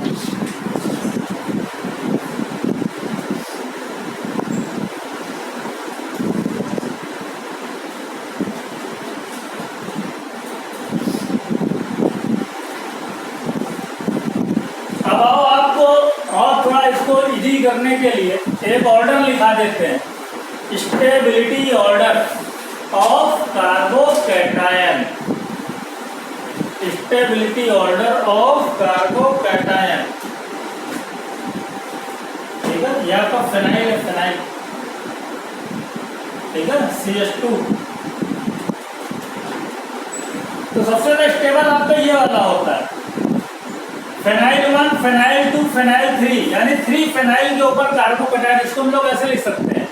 करने के लिए एक ऑर्डर लिखा देते हैं, stability order of carbocation, stability order of carbocation. ठीक है, यह आपका फेनाइल है, फेनाइल, ठीक है, CH2। तो सबसे ज्यादा स्टेबल आपका ये वाला होता है, फेनाइल 1, फेनाइल 2, फेनाइल 3, यानी 3 फेनाइल के ऊपर कार्बोकैटायन। इसको हम लोग ऐसे लिख सकते हैं,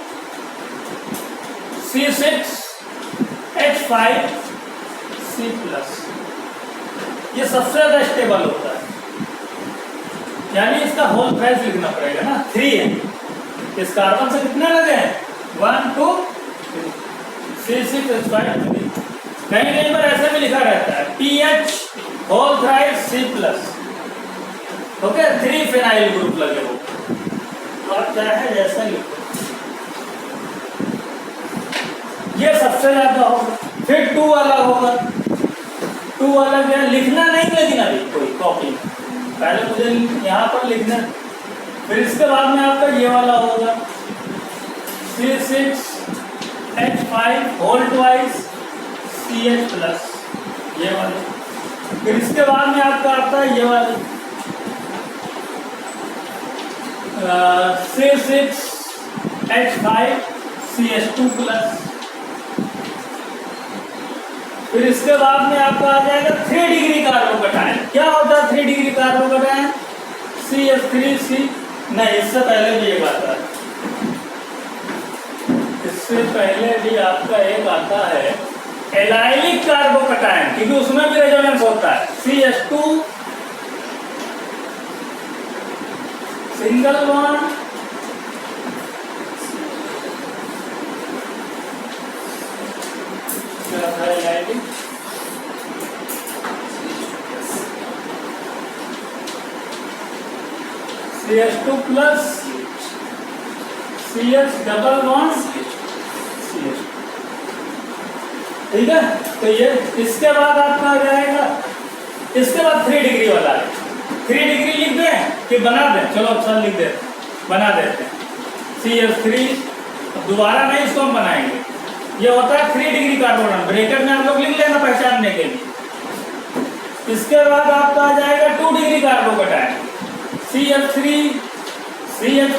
C6H5C+। ये सबसे ज्यादा स्टेबल होता है, यानी इसका होल प्राइस लिखना पड़ेगा ना, 3 है। इस कार्बन से कितने लगे हैं, 1 2 C6H5। कहीं कहीं पर ऐसे भी लिखा रहता है PH whole thrice C+। Okay, 3 phenyl group लगे हो, और क्या है ऐसा लिखो, ये सबसे ज्यादा होगा। फिर 2 वाला होगा, 2 वाला क्या लिखना नहीं, लेकिन अभी कोई कॉपी पहले मुझे यहाँ पर लिखना। फिर इसके बाद में आपका ये वाला होगा, C6H5 होल ट्वाइस CH+, ये वाला। फिर इसके बाद में आपका आता है ये वाला, C6H5CH2+। फिर इसके बाद में आपका आ जाएगा 3 डिग्री कार्बोकैटायन। क्या होता है 3 डिग्री कार्बोकैटायन, CH3C, नहीं इससे पहले भी एक आता है, इससे पहले भी आपका एक आता है एलाइलिक कार्बोकैटायन, क्योंकि उसमें भी रेजोनेंस होता है, CH2 single bond CH2 plus CH double bond CH। ठीक है, तो ये इसके बाद आपका आ जाएगा, इसके बाद 3 डिग्री वाला है। 3 डिग्री लिख दें कि बना दें, चलो अच्छा लिख दे, बना देते हैं CH3, दोबारा नहीं इसको हम बनाएंगे। ये होता है 3 डिग्री कार्बोकैटायन, ब्रैकेट में आप लोग लिख लेना पहचानने के लिए। इसके बाद आपका आ जाएगा 2 degree carbocation, CH3 CH+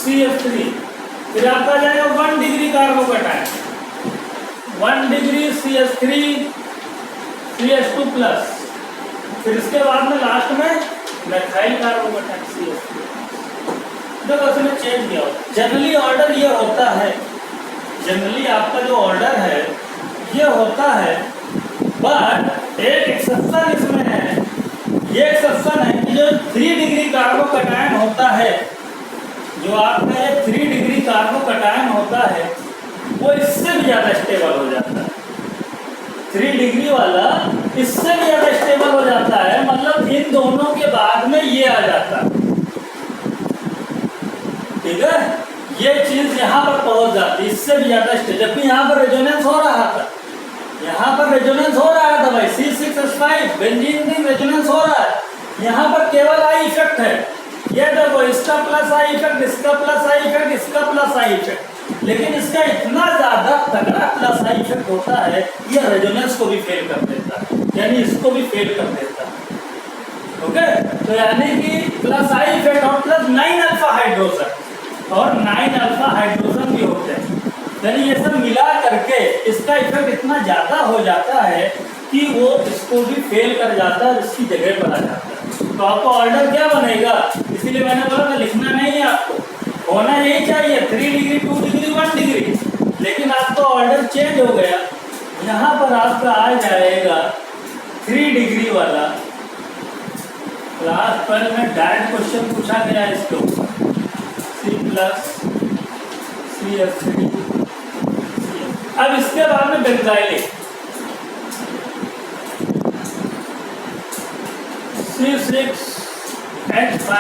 CH3। फिर आपका आ जाएगा 1 degree carbocation, 1 degree CH3 CH2+। फिर इसके बाद में लास्ट में मेथाइल कार्बोकैटायन CH3। देखो इसमें चेंज किया होता है। जनरली ऑर्डर ये होता है, जनरली आपका जो ऑर्डर है ये होता है, बट एक एक्सेप्शन इसमें है। ये एक्सेप्शन है कि जो 3 डिग्री कार्बोकैटायन होता है, जो आपका ये 3 डिग्री कार्बोकैटायन होता है, वो इससे भी ज़्यादा स्टेबल हो जाता है। 3 डिग्री वाला इससे भी ज़्यादा स्टेबल हो जाता है, मतलब इन दोनों के बाद में ये आ जाता है। ठीक है, ये चीज यहाँ पर पहुंच जाती है, इससे भी ज़्यादा स्टेबल। जबकि यहाँ पर रेजोनेंस हो रहा था, यहाँ पर रेजोनेंस हो रहा था भाई, C6H5 बेंजीन में रेजोनेंस हो रहा है। यहाँ पर केवल आई इफेक्ट है, ये देखो इसका प्लस आई इफेक्ट, इसका प्लस आई इफेक्ट, इसका प्लस आई इफेक्ट, लेकिन इसका इतना ज्यादा तगड़ा प्लस आई इफेक्ट होता है, ये रेजोनेंस को भी फेल कर देता है, यानी इसको भी फेल कर देता है। ओके, तो यानी कि प्लस आई इफेक्ट और प्लस 9 अल्फा हाइड्रोजन और 9 अल्फा हाइड्रोजन भी होते हैं, यानी ये सब मिला करके इसका इफेक्ट इतना ज्यादा हो जाता है कि वो इसको भी फेल कर जाता है, इसकी जगह पर आ जाता है। तो आपका ऑर्डर क्या बनेगा, इसीलिए मैंने बोला था लिखना नहीं है आपको, होना यही चाहिए 3 डिग्री 2 डिग्री 1 डिग्री, लेकिन आपका ऑर्डर चेंज हो गया। यहाँ पर आपका आ जाएगा 3 डिग्री वाला। क्लास 12 में डायरेक्ट क्वेश्चन पूछा गया इसके ऊपर, C+ CH3। अब इसके बाद में बेंजाइलिक C6H5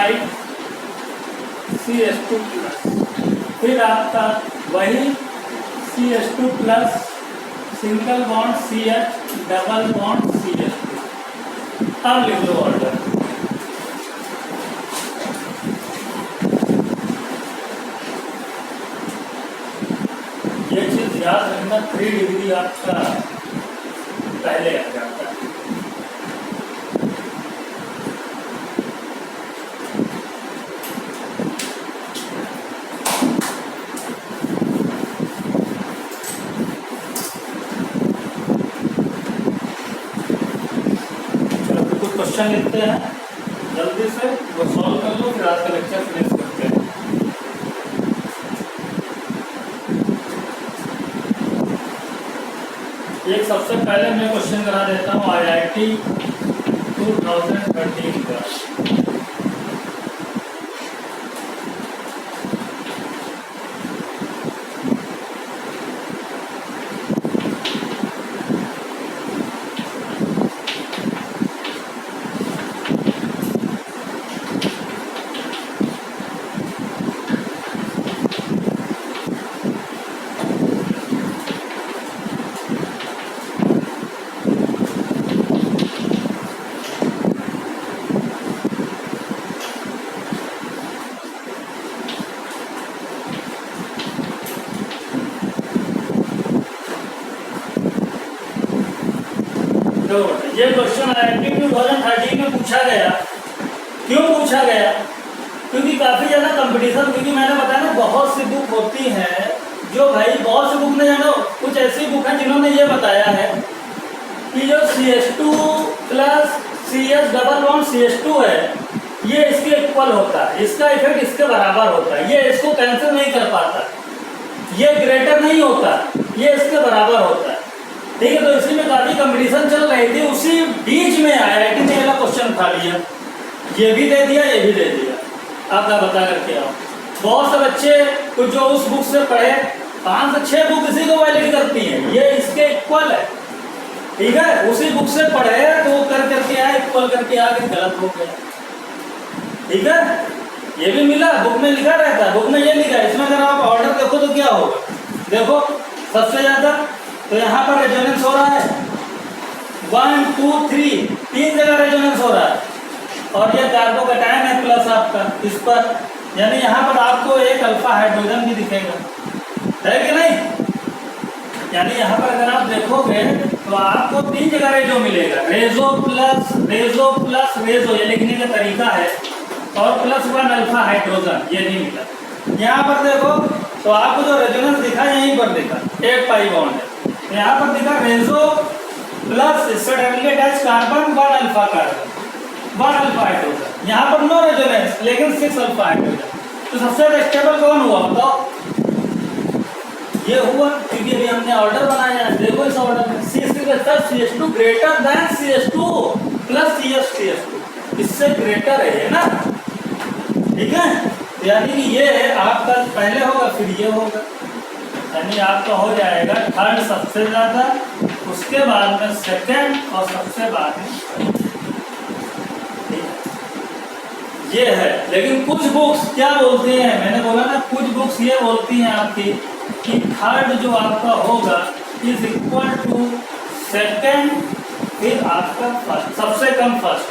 CH2+, फिर आपका वही CH2+ single bond CH double bond CH2। अब लिख लो ऑर्डर, 3 डिग्री आपका पहले आ जाता है। क्वेश्चन लिखते हैं जल्दी से, वो सॉल्व कर लो, फिर आज का लेक्चर फिनिश करते हैं। एक सबसे पहले मैं क्वेश्चन करा देता हूँ IIT 2013 का। ये क्वेश्चन IIT 2013 में पूछा गया। क्यों पूछा गया? क्योंकि काफी ज्यादा कंपटीशन, क्योंकि मैंने बताया ना बहुत सी बुक होती है जो भाई बहुत सी बुक में जानो, कुछ ऐसी बुक है जिन्होंने ये बताया है कि जो CH2 plus CS double bond CH2 है ये इसके इक्वल होता है, इसका इफेक्ट इसके बराबर होता है, ये इसको कैंसिल नहीं कर पाता, ये ग्रेटर नहीं होता, ये इसके बराबर होता है। ठीक है, तो इसी में काफी कंपटीशन चल रही थी, उसी बीच में IIT ने अगला क्वेश्चन उठा लिया, ये भी दे दिया, ये भी दे दिया, आपका बता करके आओ। बहुत से बच्चे कुछ जो उस बुक से पढ़े, 5 से 6 बुक इसी को वैलिड करती हैं, ये इसके इक्वल है। ठीक है, उसी बुक से पढ़े तो कर करके आए, इक्वल करके आगे गलत हो गया। ठीक है, ये भी मिला, बुक में लिखा रहता है, बुक में ये लिखा है। इसमें अगर आप ऑर्डर देखो तो क्या होगा, देखो सबसे ज्यादा तो यहाँ पर रेजोनेंस हो रहा है 1 2 3, 3 जगह रेजोनेंस हो रहा है, और ये कार्बोकैटायन है प्लस आपका इस पर, यानी यहाँ पर आपको एक अल्फा हाइड्रोजन भी दिखेगा, है कि नहीं? यानी यहाँ पर अगर आप देखोगे तो आपको 3 जगह रेजो मिलेगा, रेजो प्लस रेजो प्लस रेजो, ये लिखने का तरीका है, और प्लस 1 अल्फा हाइड्रोजन, ये नहीं मिला। यहाँ पर देखो तो आपको जो रेजोनेंस दिखा यहीं पर दिखा, एक पाई बॉन्ड है, यहाँ पर दिखा रेजो प्लस इससे directly attach carbon 1 alpha carbon 1 alpha hydrogen, यहाँ पर नो रेजोनेंस लेकिन 6 अल्फा हाइड्रोजन। तो सबसे स्टेबल कौन हुआ बताओ? ये हुआ, क्योंकि अभी हमने ऑर्डर बनाया है। देखो इस ऑर्डर में CH2 greater than CH2 plus CH2, इससे ग्रेटर है ना, ठीक है? यानी कि ये आपका पहले होगा फिर ये होगा, यानी आपका हो जाएगा थर्ड सबसे ज्यादा, उसके बाद में सेकंड और सबसे बाद में ये है। लेकिन कुछ बुक्स क्या बोलते हैं, मैंने बोला ना कुछ बुक्स ये बोलती हैं आपकी कि थर्ड जो आपका होगा इज इक्वल टू सेकंड, फिर आपका फर्स्ट, सबसे कम फर्स्ट।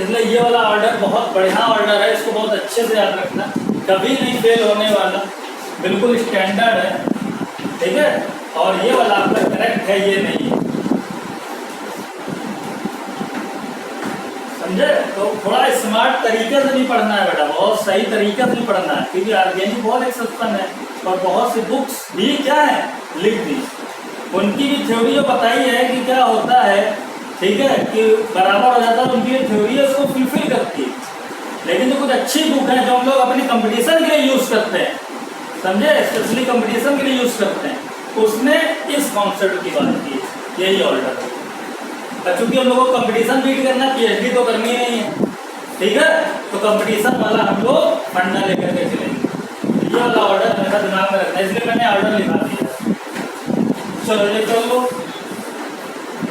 इसलिए ये वाला ऑर्डर बहुत बढ़िया ऑर्डर है, इसको बहुत अच्छे से याद रखना, कभी नहीं फेल होने वाला, बिल्कुल स्टैंडर्ड है, ठीक है? और ये वाला आपका करेक्ट है, ये नहीं है, समझे? तो थोड़ा स्मार्ट तरीके से नहीं पढ़ना है बेटा, बहुत सही तरीके से नहीं पढ़ना है, क्योंकि ऑर्गेनिक बहुत एक्सेप्शन है और बहुत सी बुक्स भी क्या है लिख दी, उनकी भी थ्योरी जो बताई है कि क्या होता है, ठीक है, कि बराबर हो जाता है, उनकी थ्योरी है उसको फुलफिल करती है। लेकिन जो कुछ अच्छी बुक है जो हम लोग अपनी कंपटीशन के लिए यूज करते हैं, समझे, स्पेशली कंपटीशन के लिए यूज करते हैं, उसने इस कॉन्सेप्ट की बात की, यही ऑर्डर है। चूंकि हम लोगों को कंपटीशन बीट करना, PhD तो करनी नहीं है, ठीक है? तो कंपटीशन वाला हम लोग फंडा लेकर के चलेंगे, ये वाला ऑर्डर मेरा दिमाग में रखना है, इसलिए मैंने ऑर्डर लिखा दिया। चलो ये कर लो,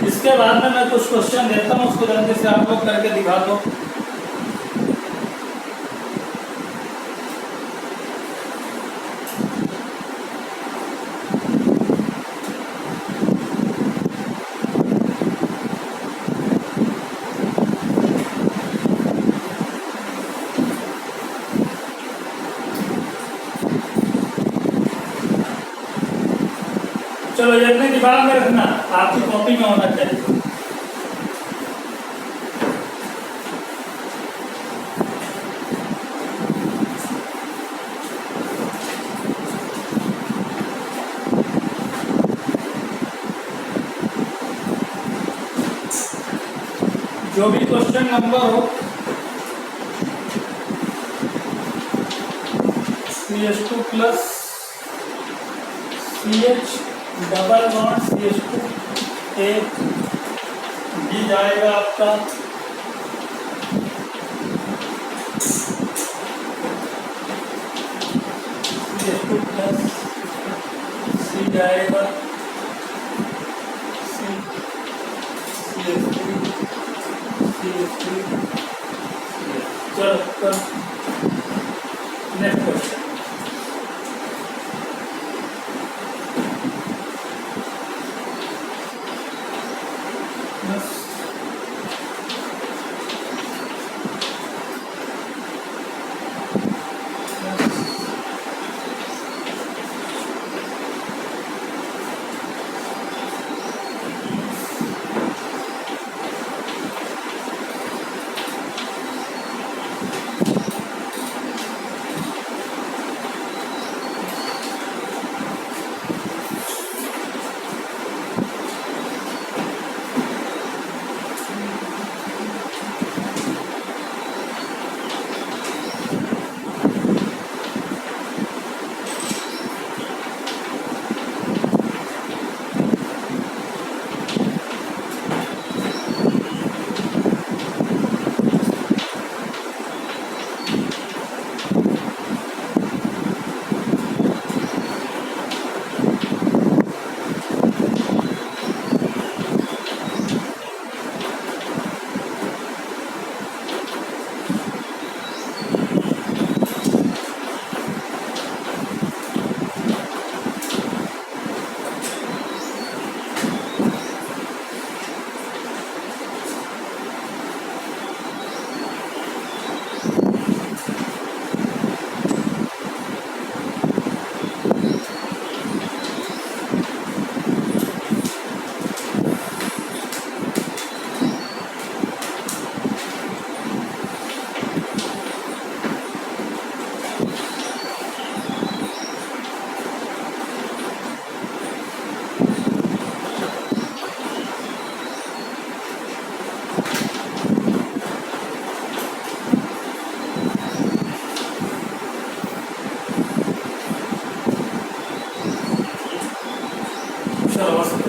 इसके बाद में मैं कुछ क्वेश्चन देता हूँ, उसको जल्दी से आप लोग करके दिखा दो। दिमाग में रखना, आपकी कॉपी में होना चाहिए। जो भी क्वेश्चन नंबर हो, CH2 plus CH double bond CH2 एक डी जाएगा आपका CH2 प्लस C जाएगा चलो नेक्स्ट क्वेश्चन।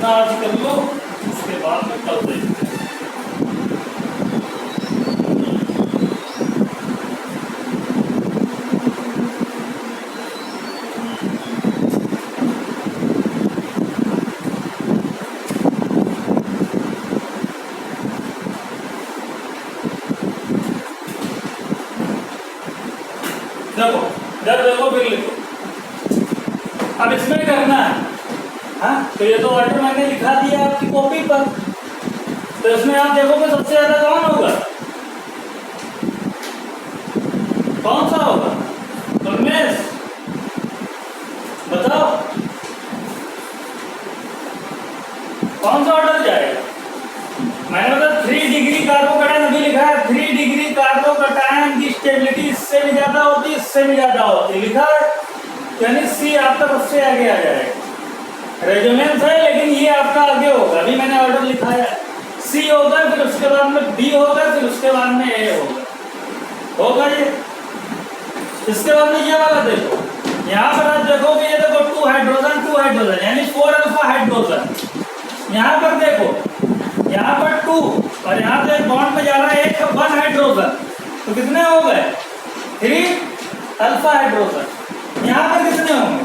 आज कर लो, उसके बाद में कल देखते हैं। देखो इधर देखो, फिर लिखो। अब इसमें करना है, हाँ तो ये तो ऑर्डर मैंने लिखा दिया आपकी कॉपी पर, तो इसमें आप देखोगे सबसे ज्यादा कौन होगा, कौन सा होगा उमेश, बताओ कौन सा ऑर्डर जाएगा। मैंने बताया 3 डिग्री कार्बोकैटायन अभी लिखा है, 3 डिग्री कार्बोकैटायन की स्टेबिलिटी इससे भी ज्यादा होती है, इससे भी ज्यादा होती है, लिखा है, यानी सी आपका सबसे आगे आ जाएगा। रेजोनेंस है लेकिन ये आपका आगे होगा, अभी मैंने ऑर्डर लिखा है, सी होगा, फिर उसके बाद में बी होगा, फिर उसके बाद में ए होगा ये। इसके बाद में ये वाला देखो, यहाँ पर आप देखोगे ये देखो 2 हाइड्रोजन यानी 4 अल्फा हाइड्रोजन। यहाँ पर देखो, यहाँ पर 2 और यहाँ पे बॉन्ड में जा रहा है 1 हाइड्रोजन, तो कितने हो गए 3 अल्फा हाइड्रोजन। यहाँ पर कितने होंगे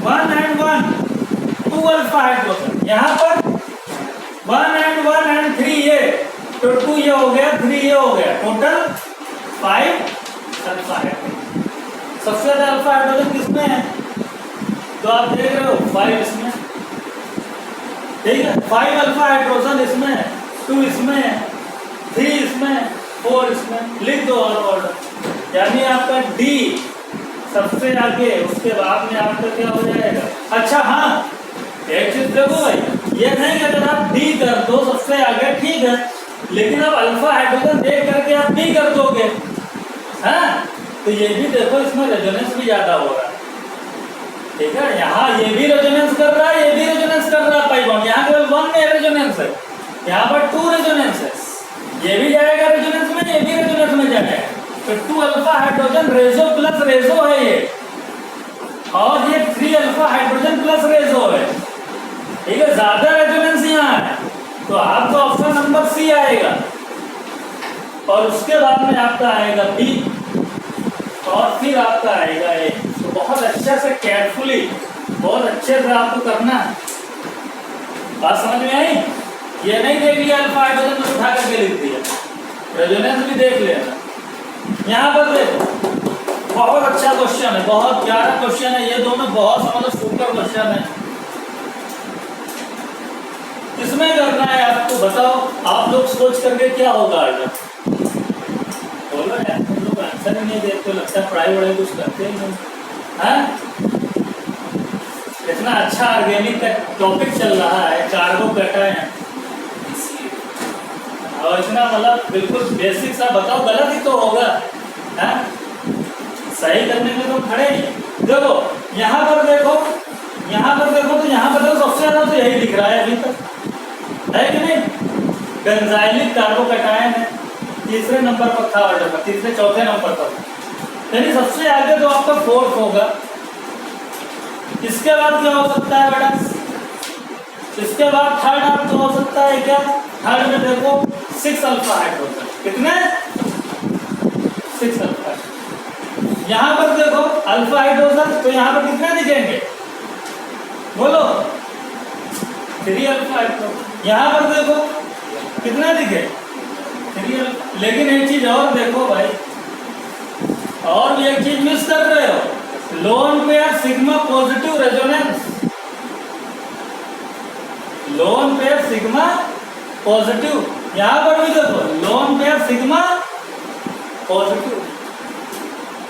1 and 1 2 अल्फा हाइड्रोजन। यहाँ पर 1 and 1 and 3 ये, तो 2 ये हो गया, 3 ये हो गया, टोटल 5 अल्फा हाइड्रोजन। सबसे ज्यादा अल्फा हाइड्रोजन किसमें है, तो आप देख रहे हो 5 इसमें, ठीक है, 5 अल्फा हाइड्रोजन इसमें, 2 इसमें, 3 इसमें, 4 इसमें, लिख दो ऑर्डर। यानी आपका डी सबसे आगे, उसके बाद में आपका क्या हो जाएगा। अच्छा हाँ, एक चीज देखो भाई, ये नहीं कि अगर आप डी कर दो सबसे आगे ठीक है, लेकिन अब अल्फा हाइड्रोजन देख करके आप डी कर दोगे, हाँ, तो ये भी देखो इसमें रेजोनेंस भी ज्यादा हो रहा है, ठीक है। यहाँ ये भी रेजोनेंस कर रहा है, ये भी रेजोनेंस कर रहा है पाई बॉन्ड, यहाँ केवल 1 में रेजोनेंस है, यहाँ पर 2 रेजोनेंस है, ये भी जाएगा रेजोनेंस में, ये भी रेजोनेंस में जाएगा, तो 2 अल्फा हाइड्रोजन रेजो प्लस रेजो है ये, और ये 3 अल्फा हाइड्रोजन प्लस रेजो है, ठीक है। ज्यादा रेजोनेंस यहाँ है, तो आपका ऑप्शन नंबर सी आएगा, और उसके बाद में आपका आएगा बी, और फिर आपका आएगा ए। तो बहुत अच्छे से केयरफुली, बहुत अच्छे से आपको करना है। बात समझ में आई? ये नहीं देख लिया अल्फा हाइड्रोजन में उठा करके लिख दिया, रेजोनेंस भी देख लेना। यहाँ पर देखो बहुत अच्छा क्वेश्चन है, बहुत प्यारा क्वेश्चन है, ये दोनों बहुत मतलब सुपर क्वेश्चन है। इसमें करना है आपको, बताओ आप लोग सोच करके क्या होगा अगर बोलो यार, तुम लोग आंसर ही नहीं देते, लगता है पढ़ाई वढ़ाई कुछ करते ही नहीं, हाँ? इतना अच्छा ऑर्गेनिक का टॉपिक चल रहा है, कार्बोकैटायन, और इतना मतलब बिल्कुल बेसिक सा बताओ, गलत ही तो होगा, हाँ? सही करने में तो खड़े नहीं। देखो यहाँ पर देखो, यहाँ पर देखो, तो यहाँ पर देखो सबसे ज्यादा तो यही दिख रहा है अभी तक, है कि नहीं? बेंजाइलिक कार्बोकैटायन है, तीसरे नंबर पर था ऑर्डर पर, तीसरे चौथे नंबर पर, यानी सबसे आगे तो आपका 4th होगा। इसके बाद क्या हो सकता है बेटा? इसके बाद 3rd आपका हो सकता है क्या? 3rd में देखो 6 अल्फा हाइड्रोजन, कितने? 6 अल्फा। यहाँ पर देखो अल्फा हाइड्रोजन, तो यहाँ पर कितने दिखेंगे बोलो? 3 अल्फा हाइड्रोजन। यहाँ पर देखो कितना दिखे? 3 अल्फा। लेकिन एक चीज और देखो भाई, और भी एक चीज मिस कर रहे हो, lone pair sigma positive resonance, lone pair sigma positive, यहां पर भी देखो लोन पेयर सिग्मा पॉजिटिव,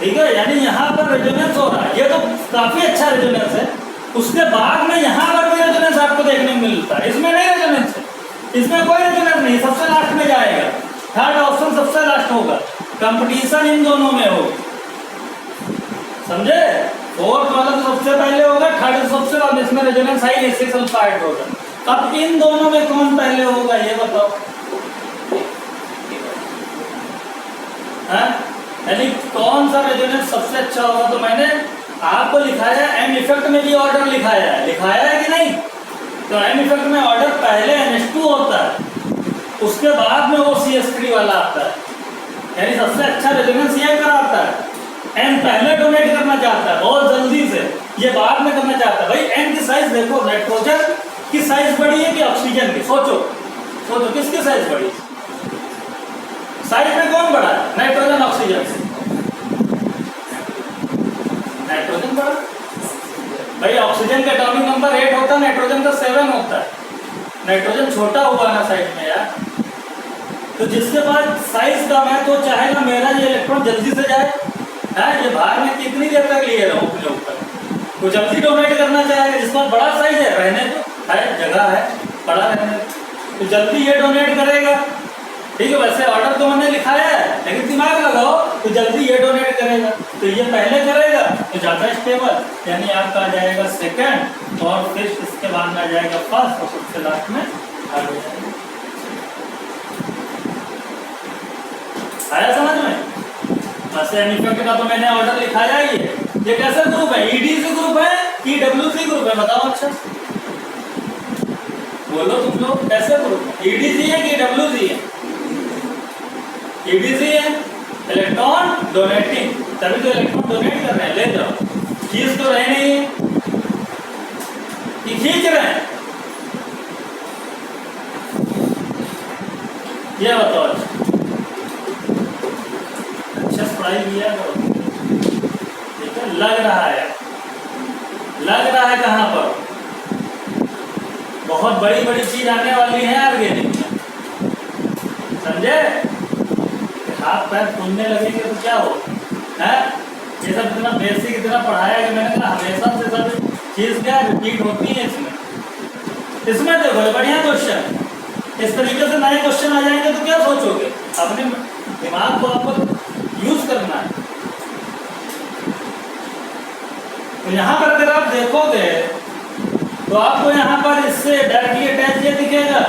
ठीक है। यानी यहां पर रेजोनेंस हो रहा है, ये तो काफी अच्छा रेजोनेंस है। उसके बाद में यहां पर भी रेजोनेंस आपको देखने को मिलता है, इसमें नहीं रेजोनेंस है, इसमें कोई रेजोनेंस नहीं, सबसे लास्ट में जाएगा, 3rd ऑप्शन सबसे लास्ट होगा, कंपटीशन इन दोनों में होगा, समझे? 4th वाला तो सबसे पहले होगा, 3rd सबसे बाद, इसमें रेजोनेंस है ही 6 अल्फा हाइड्रोजन। अब इन दोनों में कौन पहले होगा ये बताओ, यानी कौन सा रेजोनेंस सबसे अच्छा होगा? तो मैंने आपको लिखाया एम इफेक्ट में भी ऑर्डर लिखाया है कि नहीं? तो एम इफेक्ट में ऑर्डर पहले NH2 होता है, उसके बाद में वो CH3 वाला आता है, यानी सबसे अच्छा रेजोनेंस ये कराता है। एन पहले डोनेट करना चाहता है बहुत जल्दी से, ये बाद में करना चाहता है। भाई एन की साइज देखो, नाइट्रोजन की साइज बड़ी है कि ऑक्सीजन की? सोचो किसकी साइज बड़ी? साइज में कौन बड़ा है? नाइट्रोजन ऑक्सीजन से? नाइट्रोजन बड़ा। भाई ऑक्सीजन का एटॉमिक नंबर 8 होता है, नाइट्रोजन का 7 होता है, नाइट्रोजन छोटा हुआ ना साइड में यार। तो जिसके पास साइज कम है तो चाहेगा मेरा ये इलेक्ट्रॉन जल्दी से जाए, है ये बाहर में कितनी देर तक लिए रहो अपने ऊपर, तो जल्दी डोनेट करना चाहेगा। जिसका बड़ा साइज है रहने तो है, जगह है, बड़ा रहने तो जल्दी ये डोनेट करेगा, ठीक है। वैसे ऑर्डर तो मैंने लिखाया है, लेकिन दिमाग लगाओ, तो जल्दी ये डोनेट करेगा, तो ये पहले करेगा तो ज्यादा स्टेबल, यानी आपका आ जाएगा 2nd, और फिर इसके बाद में आ जाएगा 1st, और सबसे लास्ट में आ जाएगा। आया समझ में? इफेक्ट का तो मैंने ऑर्डर लिखाया ही है। ये कैसा ग्रुप है? EDC ग्रुप है कि WC ग्रुप है? बताओ अच्छा, बोलो तुम लोग, कैसे ग्रुप है? EDC है कि WC है? EDC है, इलेक्ट्रॉन डोनेटिंग, तभी तो इलेक्ट्रॉन डोनेट कर रहे हैं, ले जाओ। खींच तो रहे नहीं कि खींच रहे हैं, ये बताओ। अच्छा पढ़ाई किया करो, ठीक है। लग रहा है कहाँ पर बहुत बड़ी बड़ी चीज आने वाली है ऑर्गेनिक में, समझे? हाथ पैर फूलने लगेंगे तो क्या हो, है? ये सब इतना बेसिक इतना पढ़ाया कि मैंने कहा हमेशा से सब चीज क्या रिपीट होती है इसमें, इसमें देखो बढ़िया क्वेश्चन, इस तरीके से नए क्वेश्चन आ जाएंगे तो क्या सोचोगे, अपने दिमाग को आपको यूज करना है। तो यहाँ पर अगर आप देखोगे तो आपको यहाँ पर इससे डायरेक्टली अटैच ये दिखेगा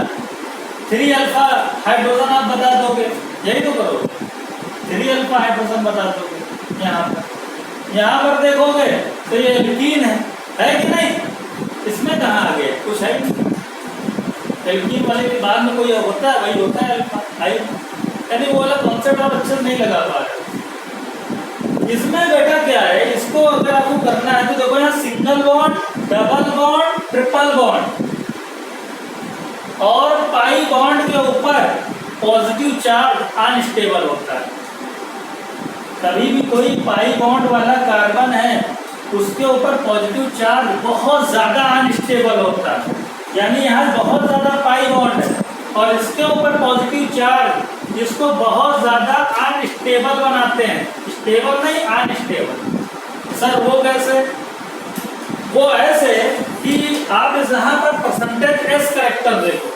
3 अल्फा हाइड्रोजन, आप बता दोगे, यही तो करोगे, 3 अल्फा हाइड्रोजन बता दोगे। यहाँ पर देखोगे तो ये एल्कीन है कि नहीं, इसमें कहाँ आ गए, कुछ है नहीं। एल्कीन वाले के बाद में कोई होता है, वही होता है अल्फा हाइड, यानी वो वाला कॉन्सेप्ट आप अच्छे से नहीं लगा पा रहे। इसमें बेटा क्या है, इसको अगर आपको करना है तो देखो यहाँ single bond, double bond, triple bond और पाई बॉन्ड के ऊपर पॉजिटिव चार्ज अनस्टेबल होता है। कभी भी कोई पाई बॉन्ड वाला कार्बन है उसके ऊपर पॉजिटिव चार्ज बहुत ज्यादा अनस्टेबल होता है, यानी यहाँ बहुत ज्यादा पाई बॉन्ड है और इसके ऊपर पॉजिटिव चार्ज इसको बहुत ज्यादा अनस्टेबल बनाते हैं, स्टेबल नहीं अनस्टेबल। सर वो कैसे, वो ऐसे कि आप यहाँ पर परसेंटेज एस करेक्टर देखो,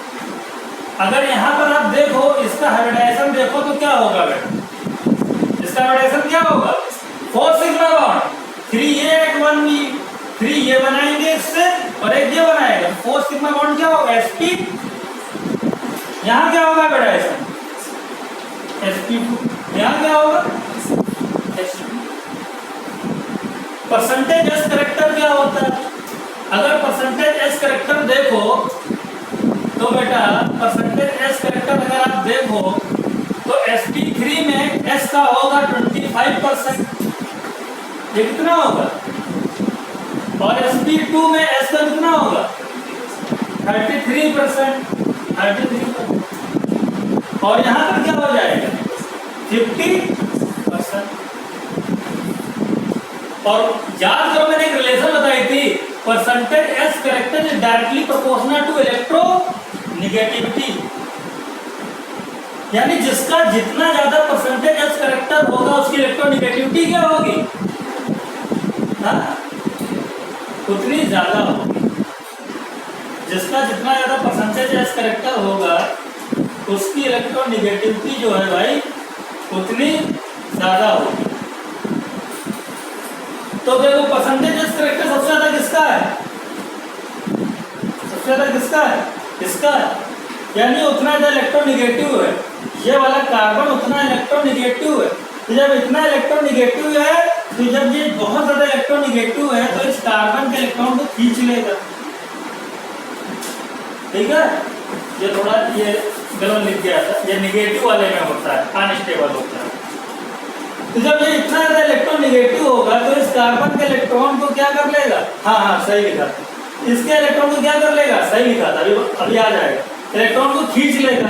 अगर यहाँ पर आप देखो इसका हाइब्रिडाइजेशन देखो तो क्या होगा बेटा, इसका हाइब्रिडाइजेशन क्या होगा, 4 सिग्मा बॉन्ड, 3A 1B, 3 ये बनाएंगे इससे और एक ये बनाएगा, 4 सिग्मा बॉन्ड क्या होगा sp, यहाँ क्या होगा हाइब्रिडाइजेशन sp2, यहाँ क्या होगा sp। परसेंटेज एस करेक्टर क्या होता है, अगर परसेंटेज एस करेक्टर देखो तो बेटा परसेंटेज एस करेक्टर अगर आप देखो तो sp3 में s का होगा 25%, ये कितना होगा, और sp2 में s का कितना होगा 33%, 33%, और यहाँ पर क्या हो जाएगा 50%। और याद करो मैंने एक रिलेशन बताई थी, percentage s character is directly proportional to electronegativity, यानी जिसका जितना ज्यादा परसेंटेज एस करेक्टर होगा उसकी इलेक्ट्रोनेगेटिविटी क्या होगी, उतनी ज्यादा होगी। जिसका जितना ज्यादा परसेंटेज एस करेक्टर होगा उसकी इलेक्ट्रोनेगेटिविटी जो है भाई उतनी ज्यादा होगी। तो देखो परसेंटेज एस करेक्टर सबसे ज्यादा किसका है, सबसे ज्यादा किसका है, इसका है, यानी उतना ज्यादा इलेक्ट्रोनेगेटिव है, ये वाला कार्बन उतना इलेक्ट्रोनेगेटिव है। तो जब इतना इलेक्ट्रोनेगेटिव है तो जब ये बहुत ज्यादा इलेक्ट्रोनेगेटिव है तो इस कार्बन के इलेक्ट्रॉन को खींच लेगा, ठीक है। ये थोड़ा ये गलत लिख गया था, ये नेगेटिव वाले में होता है, अनस्टेबल होता है। तो जब ये इतना ज्यादा इलेक्ट्रोनेगेटिव होगा तो इस कार्बन के इलेक्ट्रॉन को क्या कर लेगा, हाँ सही लिखा, इसके इलेक्ट्रॉन को क्या कर लेगा, सही लिखा था, अभी आ जाएगा, इलेक्ट्रॉन को खींच लेगा।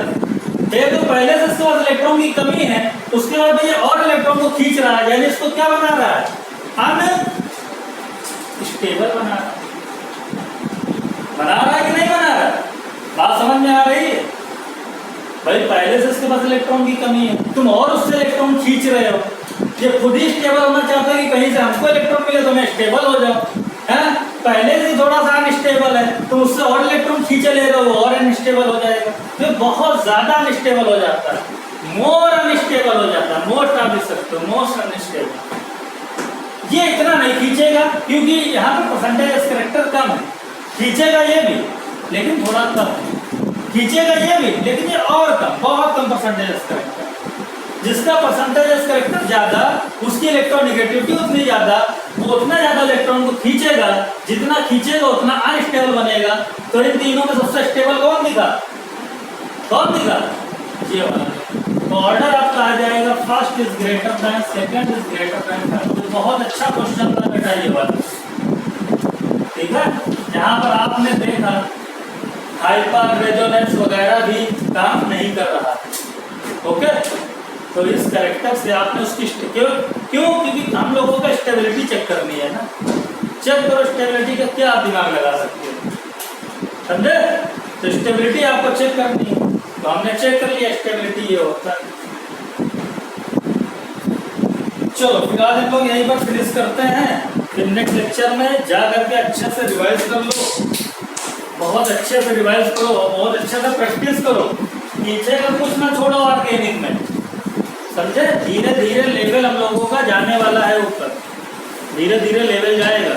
एक तो पहले से इसके पास इलेक्ट्रॉन की कमी है, उसके बाद ये और इलेक्ट्रॉन को खींच रहा है, यानी इसको क्या बना रहा है, अनस्टेबल बना रहा है कि नहीं बना रहा, बात समझ में आ रही है भाई। पहले से इसके पास इलेक्ट्रॉन की कमी है, तुम और उससे इलेक्ट्रॉन खींच रहे हो, ये खुद ही स्टेबल होना चाहता है कि कहीं से हमको इलेक्ट्रॉन मिले तो मैं स्टेबल हो जाऊं, है पहले से थोड़ा सा अनस्टेबल है तो उससे और इलेक्ट्रॉन खींचे ले रहे हो, और अनस्टेबल हो जाएगा, तो बहुत ज्यादा अनस्टेबल हो जाता है, मोर अनस्टेबल हो जाता है, मोस्ट आप लिख सकते हो, मोस्ट अनस्टेबल। ये इतना नहीं खींचेगा क्योंकि यहाँ पर परसेंटेज करेक्टर कम है, खींचेगा ये भी लेकिन थोड़ा कम है, खींचेगा ये भी लेकिन ये और कम, बहुत कम परसेंटेज करेक्टर। जिसका परसेंटेज करेक्टर ज्यादा उसकी इलेक्ट्रोनेगेटिविटी उतनी ज्यादा, वो उतना ज्यादा इलेक्ट्रॉन को खींचेगा, जितना खींचेगा उतना अनस्टेबल बनेगा। तो इन तीनों में सबसे स्टेबल कौन दिखा, कौन दिखा, ये वाला। तो ऑर्डर आपका आ जाएगा, first is greater than, second is greater than third. तो बहुत अच्छा क्वेश्चन था बेटा ये वाला, ठीक है। यहाँ पर आपने देखा हाइपर रेजोनेंस वगैरह भी काम नहीं कर रहा, ओके। तो इस कैरेक्टर से आपने उसकी क्यों, क्योंकि हम लोगों का स्टेबिलिटी चेक करनी है ना, चेक करो स्टेबिलिटी का क्या आप दिमाग लगा सकते हो, समझे। तो स्टेबिलिटी आपको चेक करनी है, तो हमने चेक कर लिया स्टेबिलिटी ये होता है। चलो फिर आज हम लोग यहीं पर फिनिश करते हैं, फिर नेक्स्ट लेक्चर में जा करके अच्छे से रिवाइज कर लो। बहुत अच्छे से रिवाइज करो, बहुत अच्छे से प्रैक्टिस करो, पीछे का कुछ ना छोड़ो ऑर्गेनिक में, समझे। धीरे धीरे लेवल हम लोगों का जाने वाला है ऊपर, धीरे धीरे लेवल जाएगा।